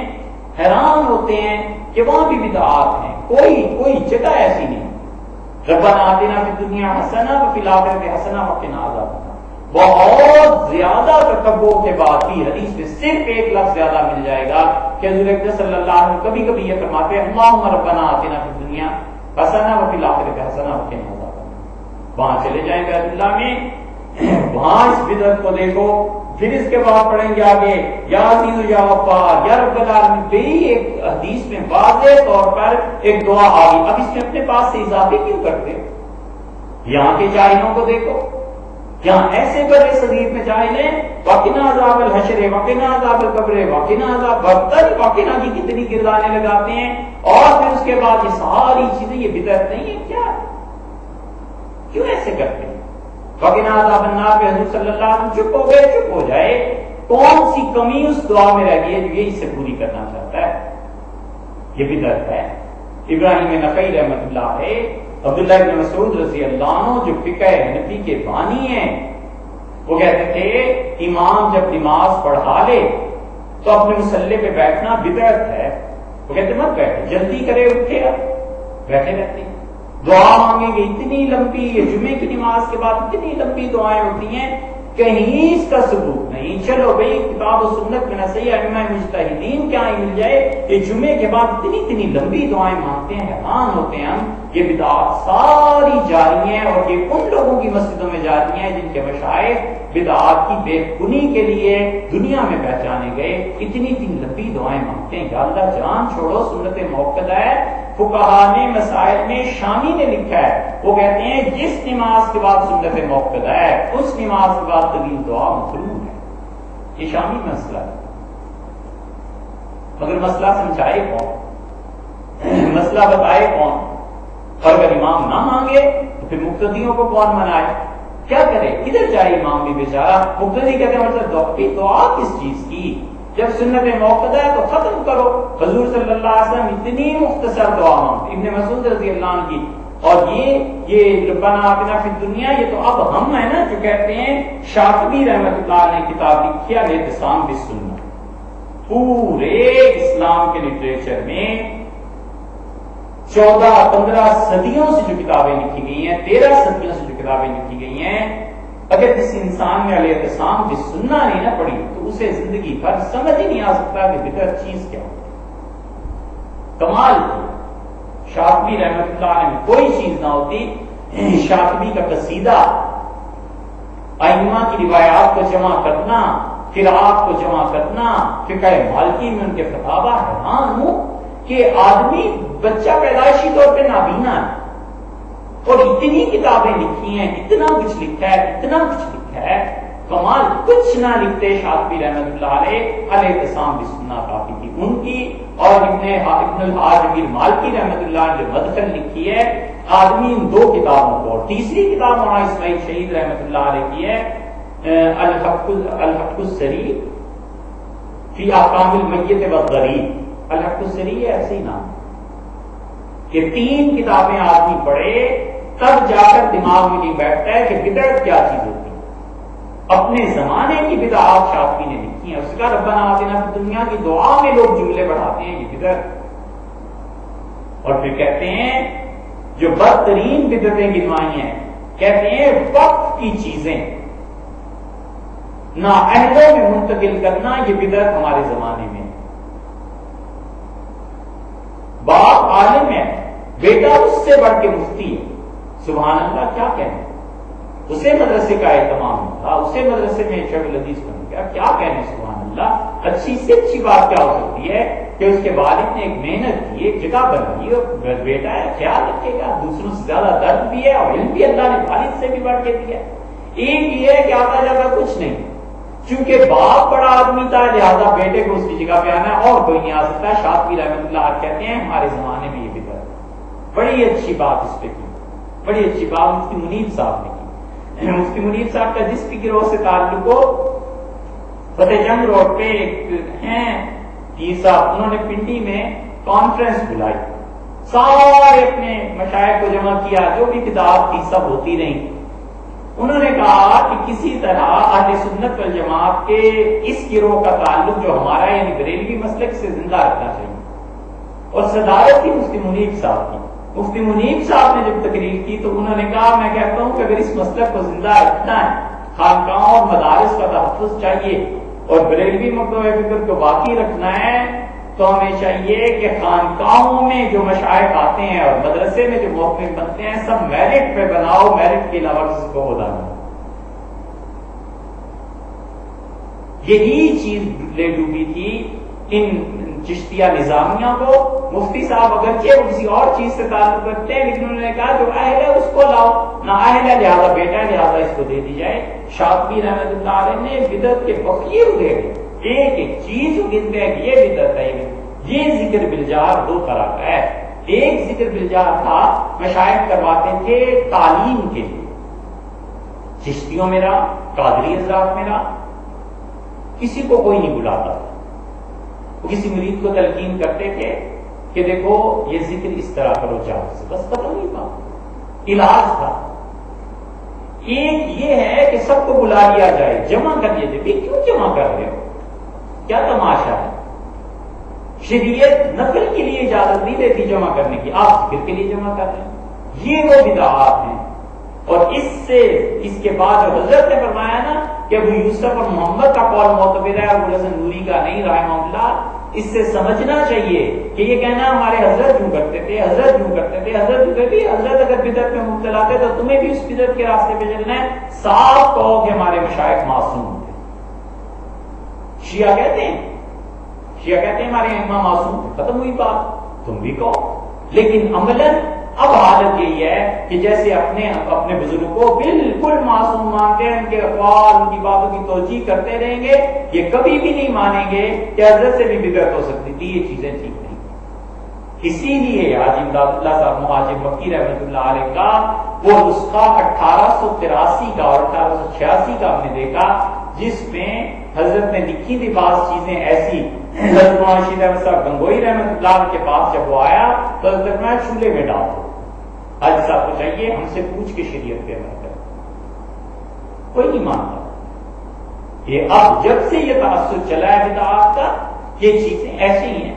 حیران ہوتے ہیں کہ وہاں بھی بدعات ہیں، کوئی جگہ ایسی نہیں۔ ربنا آتنا فی الدنیا حسنہ وفی الآخرۃ حسنہ وقنا عذاب النار۔ بہت زیادہ تکبر کے بعد بھی حدیث میں صرف ایک لفظ زیادہ مل جائے گا کہ حضور اکرم صلی اللہ علیہ وسلم کبھی کبھی یہ فرماتے ہیں اللہم ربنا آتنا فی الدنیا حسنہ وفی الآخرۃ حسنہ وقنا عذاب النار۔ وہاں چلے جائیں بیت اللہ میں، وہاں اس بدعت کو دیکھو، پھر اس کے بعد پڑھیں گے آگے یا عزیز یا غفار یا رب العالمین، بھی ایک حدیث میں واضح طور پر ایک دعا آ گئی۔ اب اس میں اپنے پاس سے اضافے کیوں کرتے ہو؟ یہاں کے جاہلوں کو دیکھو، یہاں ایسے بڑے صغیر میں جاہل ہیں، وقنا عذاب الحشر، وقنا عذاب القبر، وقنا عذاب برتن، وقنا کی کتنی گردانے لگاتے ہیں، اور پھر اس کے بعد یہ ساری چیزیں، یہ بدعت نہیں ہے کیا؟ کیوں ایسے کرتے ہیں؟ وقنا عذاب النار پہ حضور صلی اللہ علیہ وسلم چپ ہو گئے، چپ ہو جائے، کون سی کمی اس دعا میں رہ گئی ہے جو یہ اس سے پوری کرنا چاہتا ہے؟ یہ بدعت ہے۔ ابراہیم نخعی رحمۃ اللہ علیہ، عبداللہ بن مسعود رضی اللہ عنہ جو فقہ حنفی کے بانی ہیں، وہ کہتے تھے امام جب نماز پڑھا لے تو اپنے مصلی پہ بیٹھنا بدعت ہے۔ وہ کہتے مت بیٹھے، جلدی کرے اٹھے، بیٹھے رہتے دعا مانگیں گے اتنی لمبی، یہ جمعے کی نماز کے بعد اتنی لمبی دعائیں ہوتی ہیں، کہیں اس کا ثبوت نہیں۔ چلو بھئی کتاب و سنت میں نہ صحیح ائمہ مجتہدین کیا ہی مل جائے، یہ جمعے کے بعد اتنی لمبی دعائیں مانگتے ہیں، حیران ہوتے ہیں ہم۔ یہ بدعات ساری جاری ہیں، اور یہ ان لوگوں کی مسجدوں میں جاری ہیں جن کے مشائخ بدعات کی بے کنی کے لیے دنیا میں پہچانے گئے، اتنی لمبی دعائیں مانگتے ہیں۔ یا اللہ جان چھوڑو، سنت موقدہ ہے۔ فقہاء نے مسائل میں شامی نے لکھا ہے، وہ کہتے ہیں جس نماز کے بعد سنت موقدہ ہے اس نماز کے بعد طویل دعا مکروہ ہے۔ یہ شامی مسئلہ ہے، مگر مسئلہ سمجھائے کون؟ مسئلہ بتائے کون؟ اور اگر امام نہ مانگے تو پھر مقتدیوں کو کون منائے؟ کیا کرے؟ کدھر جائے امام بھی بیچارہ؟ مقتدی کہتے ہیں مطلب دعا کس چیز کی؟ جب سنت موقدہ ہے تو ختم کرو۔ حضور صلی اللہ علیہ وسلم اتنی مختصر دعا مانگتے، ابن مسعود رضی اللہ عنہ کی، اور یہ ربنا آتنا فی الدنیا، یہ تو اب ہم ہیں نا جو کہتے ہیں۔ شاطبی رحمۃ اللہ نے کتاب لکھی ہے الاعتصام بالسنہ، پورے اسلام کے لٹریچر میں 14-15 صدیوں سے جو کتابیں لکھی گئی ہیں، 13 صدیوں سے جو کتابیں لکھی گئی ہیں، اگر کسی انسان نے الاعتصام بالسنہ نہیں نہ پڑھی تو اسے زندگی بھر سمجھ ہی نہیں آ سکتا کہ بدعت چیز کیا ہوتی ہے۔ کمال کی شاطبی رحمۃ اللہ علیہ میں کوئی چیز نہ ہوتی۔ شاطبی کا قصیدہ، ائمہ کی روایات کو جمع کرنا، قراءات کو جمع کرنا، فقہ مالکی میں ان کے فتاوی، حیران ہوں کہ آدمی بچہ پیدائشی طور پہ نابینا ہے اور اتنی کتابیں لکھی ہیں، اتنا کچھ لکھا ہے، اتنا کچھ لکھا ہے، کمال۔ کچھ نہ لکھتے شاطبی رحمۃ اللہ علیہ، الاعتصام بالسنہ کافی تھی ان کی۔ اور ابن الحاج امیر مالکی رحمۃ اللہ نے جو مدخل لکھی ہے، آدمی ان دو کتابوں کو، اور تیسری کتاب مولانا اسماعیل شہید رحمۃ اللہ علیہ کی ہے الحق السری فی احکام المیت والغریب۔ الحق السری ہے ایسے ہی نام۔ یہ 3 کتابیں آدمی پڑھے تب جا کر دماغ میں نہیں بیٹھتا ہے کہ بدعت کیا چیز ہوتی ہے۔ اپنے زمانے کی بدعات شاطبی نے لکھی ہیں، اس کا ربنا آتنا فی الدنیا کی دعا میں لوگ جملے بڑھاتے ہیں یہ بدعت، اور پھر کہتے ہیں جو بدترین بدعتیں گنوائی ہیں، کہتے ہیں وقت کی چیزیں نااہلوں میں منتقل کرنا، یہ بدعت ہمارے زمانے میں۔ باپ عالم ہے، بیٹا اس سے بڑھ کے مفتی ہے، سبحان اللہ کیا کہنے، اسے مدرسے کا اہتمام تھا، اسے مدرسے میں شیخ الحدیث بن گیا، کیا کہنے سبحان اللہ۔ اچھی سے اچھی بات کیا ہو سکتی ہے کہ اس کے والد نے ایک محنت کی، ایک جگہ بنائی، اور بیٹا ہے خیال رکھے گا، دوسروں سے زیادہ درد بھی ہے اور علم بھی اللہ نے والد سے بھی بڑھ کے دیا۔ ایک یہ ہے کہ آتا جاتا کچھ نہیں، چونکہ باپ بڑا آدمی تھا لہذا بیٹے کو اس کی جگہ پہ آنا ہے اور کوئی نہیں آ سکتا۔ شاطبی رحمۃ اللہ کہتے ہیں ہمارے زمانے میں یہ بدعت، بڑی اچھی بات اس پہ کی، بڑی اچھی بات مفتی منیب صاحب نے کی۔ مفتی منیب صاحب کا جس بھی گروہ سے تعلق ہو، فتح جنگ روڈ پہ ایک ہیں پیر صاحب، انہوں نے پنڈی میں کانفرنس بلائی، سارے اپنے مشائخ کو جمع کیا، جو بھی کتاب تھی سب ہوتی رہی۔ انہوں نے کہا کہ کسی طرح اہل سنت والجماعت کے اس گروہ کا تعلق جو ہمارا یعنی بریلوی مسلک سے زندہ رکھنا چاہیے۔ اور صدارت تھی مفتی منیب صاحب کی. مفتی منیب صاحب نے جب تقریر کی تو انہوں نے کہا میں کہتا ہوں کہ اگر اس مسلک کو زندہ رکھنا ہے، خانقاہوں اور مدارس کا تحفظ چاہیے اور بریلوی مکتبہ فکر کو باقی رکھنا ہے تو ہمیں چاہیے کہ خانقاہوں میں جو مشائخ آتے ہیں اور مدرسے میں جو محقق بنتے ہیں سب میرٹ پہ بناؤ، میرٹ کے علاوہ کسی کو عہدہ نہ. یہی چیز لے ڈوبی تھی ان چشتیہ نظامیہ کو. مفتی صاحب اگرچہ وہ کسی اور چیز سے تعلق رکھتے ہیں لیکن انہوں نے کہا جو اہل ہے اس کو لاؤ، نہ اہل ہے لہٰذا بیٹا ہے لہٰذا اس کو دے دی جائے. شاطبی رحمۃ اللہ علیہ نے بدعت کے فقیر ہوئے ایک ایک چیز گنتے ہیں کہ یہ بدعت ہے. یہ ذکر بالجار دو طرح کا ہے. ایک ذکر بالجار تھا مشائخ کرواتے تھے تعلیم کے لیے، چشتیوں میں رہا، قادری حضرات میں رہا، کسی کو کوئی نہیں بلاتا تھا. وہ کسی مرید کو تلقین کرتے تھے کہ دیکھو یہ ذکر اس طرح کرو چاہو سے، بس ختم نہیں تھا، علاج تھا. ایک یہ ہے کہ سب کو بلا لیا جائے، جمع کر لیے جائے. کیوں جمع کر رہے ہو؟ کیا تماشا ہے؟ شریعت نقل کے لیے اجازت نہیں دیتی جمع کرنے کی، آپ ذکر کے لیے جمع کر رہے ہیں. یہ وہ بدعات ہیں. اور اس کے بعد جو حضرت نے فرمایا نا کہ ابو یوسف اور محمد کا قول معتبر ہے ابو الحسن نوری کا نہیں رحمہ اللہ، اس سے سمجھنا چاہیے کہ یہ کہنا ہمارے حضرت یوں کرتے تھے، حضرت یوں کرتے تھے، حضرت یوں کرتے تھے. حضرت اگر بدعت میں مبتلا تھے تو تمہیں بھی اس بدعت کے راستے پہ چلنا ہے. صاف کہو کہ ہمارے مشائخ معصوم تھے. شیعہ کہتے ہیں ہمارے امام معصوم تھے، ختم ہوئی بات. تم بھی کہو، لیکن عملاً اب حالت یہی ہے کہ جیسے اپنے بزرگوں کو بالکل معصوم مانتے ہیں، ان کے اقوال ان کی باتوں کی توجیہ کرتے رہیں گے، یہ کبھی بھی نہیں مانیں گے کہ حضرت سے بھی بدعت ہو سکتی تھی. یہ چیزیں ٹھیک نہیں. اسی لیے حاجی امداد اللہ صاحب مہاجر مکی رحمۃ اللہ علیہ کا وہ نسخہ 1883 کا اور 1886 کا ہم نے دیکھا جس میں حضرت نے لکھی تھی بعض چیزیں ایسی. حضرت مولانا شیخ احمد صاحب گنگوئی رحمۃ اللہ کے پاس جب وہ آیا تو حضرت میں چولہے میں ڈال دو. حاجی صاحب کو چاہیے ہم سے پوچھ کے شریعت پہ عمل کرے. کوئی نہیں مانتا. یہ اب جب سے یہ تعصب چلا ہے بدعات کا، یہ چیزیں ایسی ہی ہیں.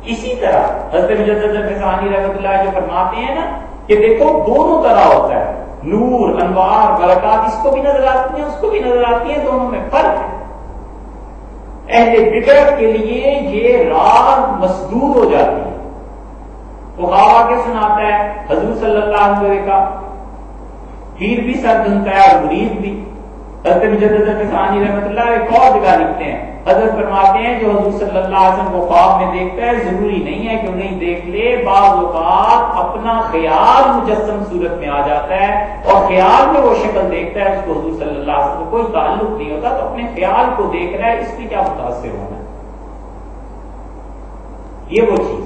اسی طرح حضرت مجدد فسانی رحمۃ اللہ جو فرماتے ہیں نا کہ دیکھو دونوں طرح ہوتا ہے، نور، انوار، برکات اس کو بھی نظر آتی ہیں اس کو بھی نظر آتی ہیں، دونوں میں فرق ہے. اہل بدعت کے لیے یہ راہ مسدود ہو جاتی ہے. وہ خواب کے سناتا ہے حضور صلی اللہ علیہ وسلم کا پیر بھی سر دھنتا ہے اور مرید بھی. حضرت مجدد فسانی رحمۃ اللہ ایک اور جگہ لکھتے ہیں، حضرت فرماتے ہیں جو حضور صلی اللہ علیہ وسلم کو خواب میں دیکھتا ہے ضروری نہیں ہے کہ انہیں دیکھ لے. بعض اوقات اپنا خیال مجسم صورت میں آ جاتا ہے اور خیال میں وہ شکل دیکھتا ہے، اس کو حضور صلی اللہ علیہ وسلم کو کوئی تعلق نہیں ہوتا، تو اپنے خیال کو دیکھ رہا ہے، اس میں کیا متاثر ہونا ہے. یہ وہ چیز.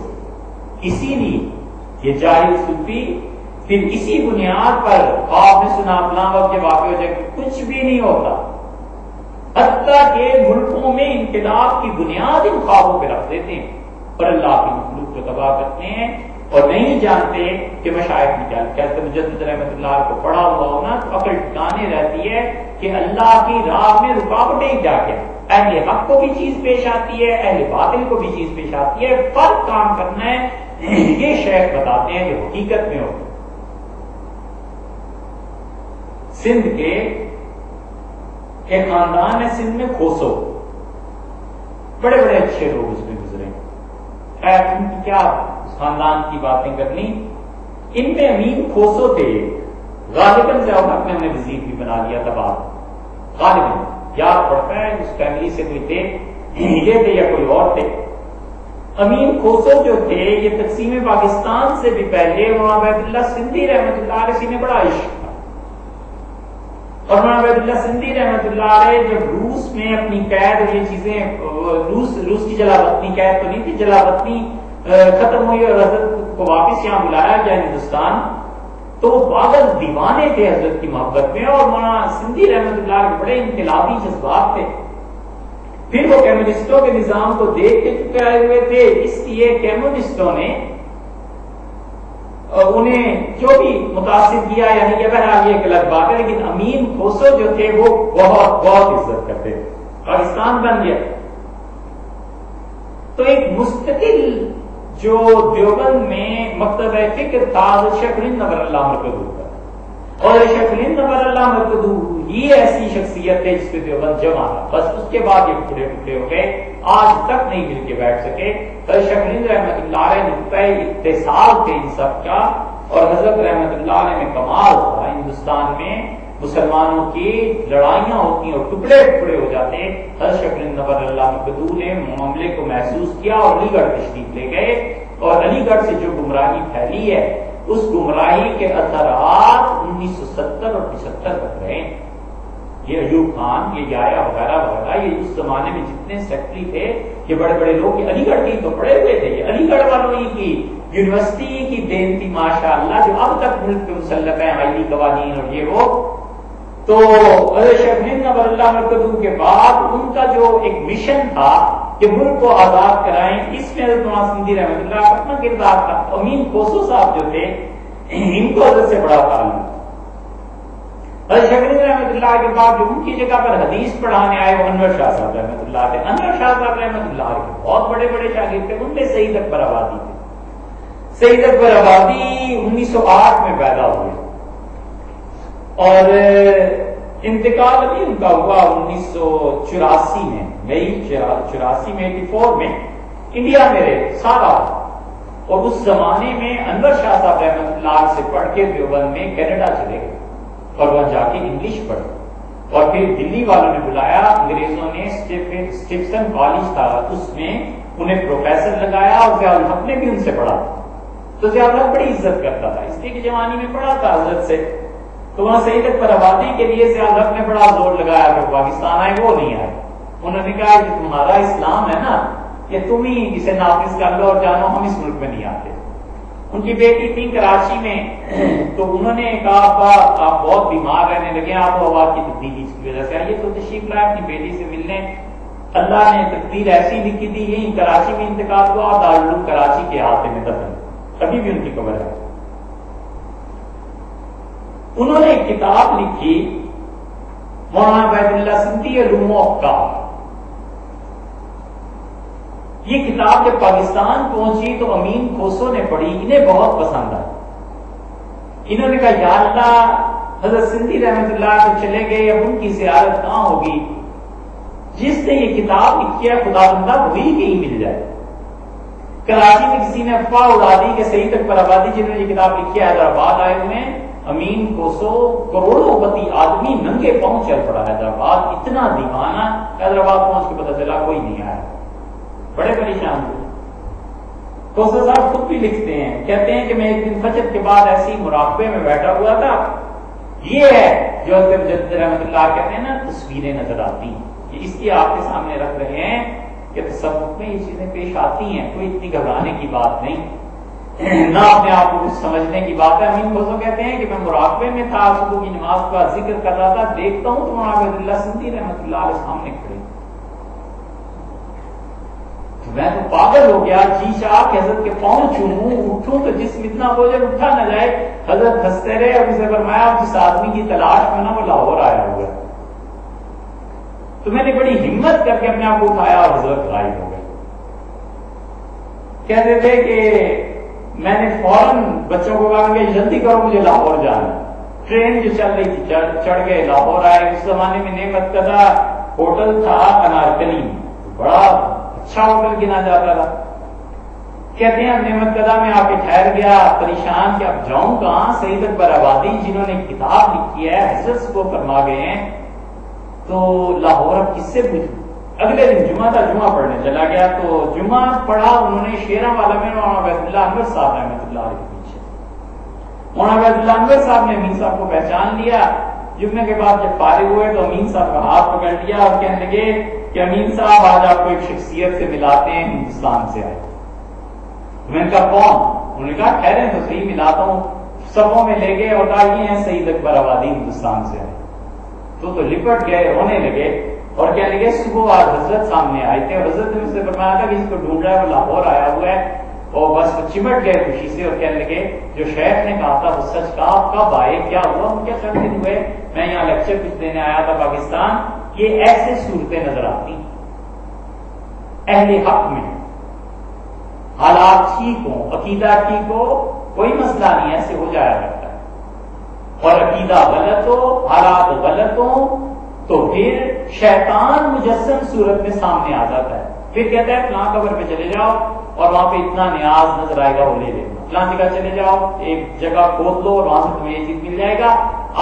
اسی لیے یہ جاہل صوفی پھر اسی بنیاد پر خواب میں سنا فلاں وقت کے واقع ہو جائے کچھ بھی نہیں ہوتا، حتیٰ کہ ملکوں میں انقلاب کی بنیاد ان خوابوں پہ رکھ دیتے ہیں اور اللہ کی مخلوق کو تباہ کرتے ہیں اور نہیں جانتے کہ مشائخ میں کیا لکھا ہے. مجدد رحمۃ اللہ کو پڑھا ہوا ہونا تو عقل ٹھکانے رہتی ہے کہ اللہ کی راہ میں رکاوٹیں کیا کیا. اہل حق کو بھی چیز پیش آتی ہے، اہل باطل کو بھی چیز پیش آتی ہے، فرق کام کرنا ہے. یہ شیخ بتاتے ہیں جو حقیقت میں ہو. سندھ کے ایک خاندان ہے سندھ میں کھوسو، بڑے بڑے اچھے لوگ اس میں گزرے. خیر ان کی کیا خاندان کی باتیں کرنی. ان میں امین کھوسو تھے، غالباً سے حق نے انہیں وزیر بھی بنا لیا تھا بعد. غالباً یاد پڑتا ہے اس فیملی سے کوئی تھے، یہ تھے یا کوئی اور تھے. امین کھوسو جو تھے یہ تقسیم پاکستان سے بھی پہلے مولانا عبید اللہ سندھی رحمۃ اللہ علیہ نے بڑا عشق تھا. اور مولانا عبید اللہ سندھی رحمۃ اللہ علیہ جب روس میں اپنی قید اور یہ چیزیں روس کی جلا وطنی قید تو نہیں تھی، جلا وطنی ختم ہوئی اور حضرت کو واپس یہاں بلایا گیا ہندوستان، تو وہ پاگل دیوانے تھے حضرت کی محبت میں اور مولانا سندھی رحمۃ اللہ علیہ بڑے انقلابی جذبات تھے. پھر وہ کمیونسٹوں کے نظام کو دیکھ کے چکے آئے ہوئے تھے، اس لیے کمیونسٹوں نے انہیں جو بھی متاثر کیا یعنی کہ بہرحال یہ ایک الگ بات ہے، لیکن امین کھوسو جو تھے وہ بہت بہت عزت کرتے تھے. پاکستان بن گیا تو ایک مستقل جو دیوبند میں مکتب فکر تھا شیخ الہند نور اللہ مرکزو کا، اور شیخ الہند نور اللہ مرکزو یہ ایسی شخصیت ہے جس پہ دیوبند جمع تھا، بس اس کے بعد یہ ٹکڑے ٹکڑے ہو گئے، آج تک نہیں مل کے بیٹھ سکے۔ تو شیخ الہند رحمۃ اللہ علیہ نقطۂ اتصال تھے ان سب کا، اور حضرت رحمۃ اللہ علیہ میں کمال تھا ہندوستان میں مسلمانوں کی لڑائیاں ہوتی اور ٹکڑے ٹکڑے ہو جاتے، حضرت شیخ الہند نور اللہ مرکزو نے معاملے کو محسوس کیا اور علی گڑھ تشریف لے گئے، اور علی گڑھ سے جو گمراہی پھیلی ہے اس گمراہی کے اثرات 1970 اور 75 تک رہے۔ یہ ایوب خان، یہ یایا وغیرہ وغیرہ، یہ اس زمانے میں جتنے سیکٹری تھے یہ بڑے بڑے لوگ، یہ علی گڑھ کے تو پڑے ہوئے تھے، یہ علی گڑھ والوں ہی کی یونیورسٹی کی دین تھی ماشاء اللہ، جو اب تک ملک پہ مسلط ہے آئینی قوانین اور یہ وہ۔ تو شیخ الہند نور اللہ مرکزو کے بعد ان کا جو ایک مشن تھا کہ ملک کو آزاد کرائیں، اس میں حضرت مولانا سندھی رحمۃ اللہ کا اپنا کردار تھا۔ امین کوسو صاحب جو تھے ان کو حضرت سے بڑا تعلق، حضرت شیخ الہند رحمۃ اللہ کے بعد جو ان کی جگہ پر حدیث پڑھانے آئے وہ انور شاہ صاحب رحمۃ اللہ تھے۔ انور شاہ صاحب رحمۃ اللہ کے بہت بڑے بڑے شاگرد تھے، ان میں سعید اکبر آبادی تھے۔ سعید اکبر آبادی 1908 میں پیدا ہوئے اور انتقال ابھی ان کا ہوا 1984 میں، مئی 84 میں، 84 میں انڈیا میں رہے سارا، اور اس زمانے میں انور شاہ صاحب رحمۃ اللہ سے پڑھ کے دیوبند میں کینیڈا چلے گئے اور وہاں جا کے انگلش پڑھی، اور پھر دلی والوں نے بلایا، انگریزوں نے اسٹیفسن کالج تھا اس میں انہیں پروفیسر لگایا، اور ضیاء الحق نے بھی ان سے پڑھا، تو ضیاء الحق بڑی عزت کرتا تھا، اس لیے کہ جوانی میں پڑھا تھا حضرت سے، تو وہاں سعید اکبر آبادی کے لیے ضیاء الحق نے بڑا زور لگایا کہ پاکستان آئے، وہ نہیں آئے۔ انہوں نے کہا کہ تمہارا اسلام ہے نا، کہ تم ہی اسے نافذ کر لو اور جانو ہم اس ملک میں نہیں آتے۔ ان کی بیٹی تھی کراچی میں، تو انہوں نے کہا آپ بہت بیمار رہنے لگے، آب و ہوا کی تبدیلی کی وجہ سے آئیے، تو تشریف لائے اپنی بیٹی سے ملنے، اللہ نے تقدیر ایسی لکھی تھی، یہی کراچی میں انتقال ہوا، دارالعلوم کراچی کے احاطے میں دفن، ابھی بھی ان کی قبر ہے۔ انہوں نے ایک کتاب لکھی مولانا عبید اللہ سندھی علوم و افکار، یہ کتاب جب پاکستان پہنچی تو امین کوسو نے پڑھی، انہیں بہت پسند آئی، انہوں نے کہا یا اللہ حضرت سندھی رحمت اللہ سے چلے گئے، اب ان کی زیارت کہاں ہوگی، جس نے یہ کتاب لکھی ہے خدا بندہ وہی کہیں مل جائے۔ کراچی میں کسی نے افواہ اڑا دی کہ سعید اکبر آبادی جنہوں نے یہ کتاب لکھی ہے حیدرآباد آئے ہوئے ہیں، امین کوسو کروڑوں پتی آدمی ننگے پاؤں چل پڑا حیدرآباد، اتنا دیوانہ، حیدرآباد پہنچ کے پتہ چلا کوئی نہیں آیا، بڑے پریشان ہوئے۔ کوسو صاحب خود بھی لکھتے ہیں، کہتے ہیں کہ میں ایک دن فجر کے بعد ایسی مراقبے میں بیٹھا ہوا تھا، یہ ہے جو حضرت مجدد رحمۃ اللہ کہتے ہیں نا تصویریں نظر آتی ہیں، یہ اس لیے آپ کے سامنے رکھ رہے ہیں کہ تصوف میں یہ چیزیں پیش آتی ہیں، کوئی اتنی گھبرانے کی بات نہیں، نہ اپنے آپ کو کچھ سمجھنے کی بات ہے۔ امین کوسو کہتے ہیں کہ میں مراقبے میں تھا، صبح کی نماز کا ذکر کر رہا تھا، دیکھتا ہوں تو مولانا عبید اللہ سندھی رحمۃ اللہ علیہ سامنے کھڑے، میں تو پاگل ہو گیا، جی چاہ کہ حضرت کے پاؤں چوموں، اٹھوں تو جسم اتنا بوجھل اٹھا نہ جائے، حضرت ہنستے رہے اور اسے فرمایا جس آدمی کی تلاش میں نا وہ لاہور آیا ہوا ہے، تو میں نے بڑی ہمت کر کے اپنے آپ کو اٹھایا اور حضرت غائب ہو گئے۔ کہتے تھے کہ میں نے فوراً بچوں کو کہا کہ جلدی کرو مجھے لاہور جانا، ٹرین جو چل رہی تھی چڑھ گئے، لاہور آئے۔ اس زمانے میں نعمت قدہ ہوٹل تھا انارکلی، بڑا اچھا ہوٹل گنا جاتا تھا، کہتے ہیں نعمت قدہ میں آ کے ٹھہر گیا، پریشان کہ اب جاؤں کہاں، سعید اکبر آبادی جنہوں نے کتاب لکھی ہے حضرت کو فرما گئے ہیں، تو لاہور اب کس سے پوچھوں۔ اگلے دن جمعہ تھا، جمعہ پڑھنے چلا گیا، تو جمعہ پڑھا انہوں نے شیراں والا میں مولانا عبید اللہ انور صاحب رحمۃ اللہ علیہ کے پیچھے، مولانا عبید اللہ انور صاحب نے امین صاحب کو پہچان لیا، جمعے کے بعد جب فارغ ہوئے تو امین صاحب کا ہاتھ پکڑ لیا اور کہنے لگے کہ امین صاحب آج آپ کو ایک شخصیت سے ملاتے ہیں، ہندوستان سے آئے۔ میں نے کہا کون؟ انہوں نے کہا ٹھہرے تو صحیح ملاتا ہوں، سبوں میں لے گئے اور کہا یہ ہیں سعید اکبر آبادی ہندوستان سے آئے، تو لپٹ گئے، رونے لگے اور کہنے لگے صبح آج حضرت سامنے آئے تھے اور حضرت نے مجھ سے فرمایا تھا کہ اس کو ڈھونڈ رہا ہے، وہ لاہور آیا ہوا ہے، اور بس وہ چمٹ گئے خوشی سے اور کہنے لگے جو شیخ نے کہا تھا وہ سچ کہا، آپ کب آئے، کیا ہوا؟ کیا چند دن ہوئے، میں یہاں لیکچر کچھ دینے آیا تھا پاکستان۔ یہ ایسے صورتیں نظر آتی اہل حق میں، حالات ٹھیک ہوں، عقیدہ ٹھیک ہو، کوئی مسئلہ نہیں، ایسے ہو جایا کرتا ہے۔ اور عقیدہ غلط ہو، حالات غلط ہوں، تو پھر شیطان مجسم صورت میں سامنے آ جاتا ہے، پھر کہتا ہے فلاں قبر پہ چلے جاؤ اور وہاں پہ اتنا نیاز نظر آئے گا وہ لے لینا، فلاں جگہ چلے جاؤ ایک جگہ کھود لو اور وہاں سے تمہیں یہ چیز مل جائے گا۔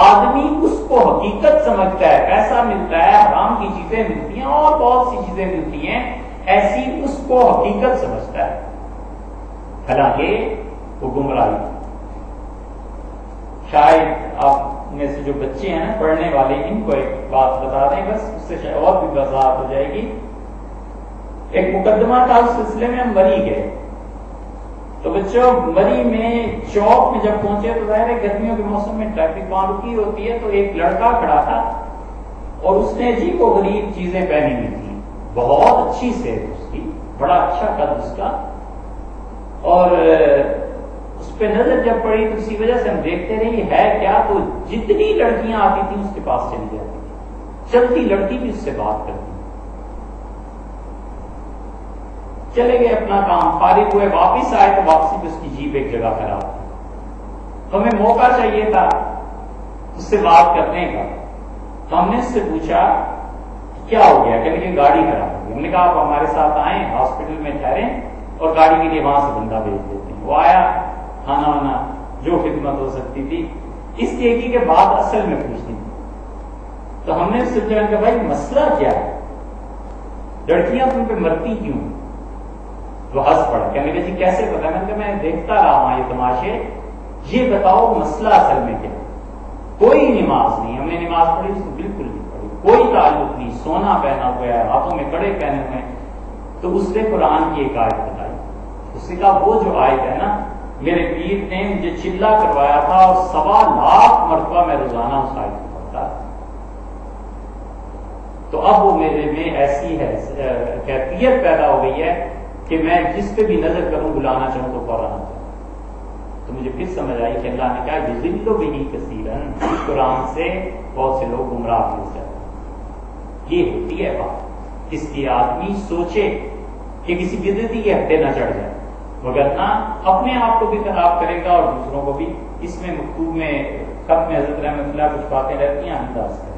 آدمی اس کو حقیقت سمجھتا ہے، پیسہ ملتا ہے، حرام کی چیزیں ملتی ہیں اور بہت سی چیزیں ملتی ہیں، ایسی اس کو حقیقت سمجھتا ہے، حالانکہ وہ گمراہی۔ شاید آپ میں سے جو بچے ہیں نا پڑھنے والے، ان کو ایک بات بتا دیں بس، اس سے شاید اور بھی وضاحت ہو جائے گی۔ ایک مقدمہ تھا، اس سلسلے میں ہم مری گئے، تو بچوں مری میں چوک میں جب پہنچے تو ظاہر ہے گرمیوں کے موسم میں ٹریفک وہاں رکی ہوتی ہے، تو ایک لڑکا کھڑا تھا اور اس نے عجیب و غریب چیزیں پہنی ہوئی تھی، بہت اچھی صحت اس کی، بڑا اچھا قد اس کا، اور اس پہ نظر جب پڑی تو اسی وجہ سے ہم دیکھتے رہے یہ ہے کیا، تو جتنی لڑکیاں آتی تھیں اس کے پاس چلی جاتی تھی، چلتی لڑکی بھی اس سے بات کرتی۔ چلے گئے اپنا کام، فارغ ہوئے، واپس آئے تو واپسی پہ اس کی جیپ ایک جگہ خراب تھی، تو ہمیں موقع چاہیے تھا اس سے بات کرنے کا، تو ہم نے اس سے پوچھا کیا ہو گیا، کہ میری گاڑی خراب ہو گئی۔ ہم نے کہا آپ ہمارے ساتھ آئیں، ہاسپٹل میں ٹھہریں اور گاڑی کے لیے وہاں سے بندہ بھیج دیتے ہیں۔ وہ آیا، کھانا وانا جو خدمت ہو سکتی تھی، اس لیے کہ بات اصل میں پوچھنی تھی۔ تو ہم نے اس سے پوچھا کہ بھائی مسئلہ کیا ہے، لڑکیاں تم پہ مرتی کیوں؟ وہ ہنس پڑا، کہنے لگے جی کیسے پتا؟ میں نے کہا میں دیکھتا رہا ہوں یہ تماشے، یہ بتاؤ مسئلہ اصل میں کیا؟ کوئی نماز نہیں، ہم نے نماز پڑھی اس کو بالکل نہیں پڑھی، کوئی تعلق نہیں، سونا پہنا ہوا ہے، ہاتھوں میں کڑے پہنے ہوئے ہیں۔ تو اس نے قرآن کی ایک آیت بتائی، اس نے کہا وہ جو آیت ہے نا، میرے پیر نے مجھے چلا کروایا تھا اور 1.25 لاکھ مرتبہ میں روزانہ اس آیت کو پڑھتا، تو اب وہ میرے میں ایسی ہے کیفیت پیدا ہو گئی ہے کہ میں جس پہ بھی نظر کروں بلانا چاہوں تو فوراً آ جاؤں۔ تو مجھے پھر سمجھ آئی کہ اللہ نے کہا یضل بہ کثیرا، اس قرآن سے بہت سے لوگ گمراہ ہو جاتے ہیں۔ یہ ہوتی ہے بات، اس لیے آدمی سوچے کہ کسی بدعتی کے ہڈے نہ چڑھ جائے، وگرنہ اپنے آپ کو بھی خراب کرے گا اور دوسروں کو بھی۔ اس میں مکتوب میں خط میں حضرت رحمۃ اللہ کچھ باتیں رہتی ہیں، انداز کریں۔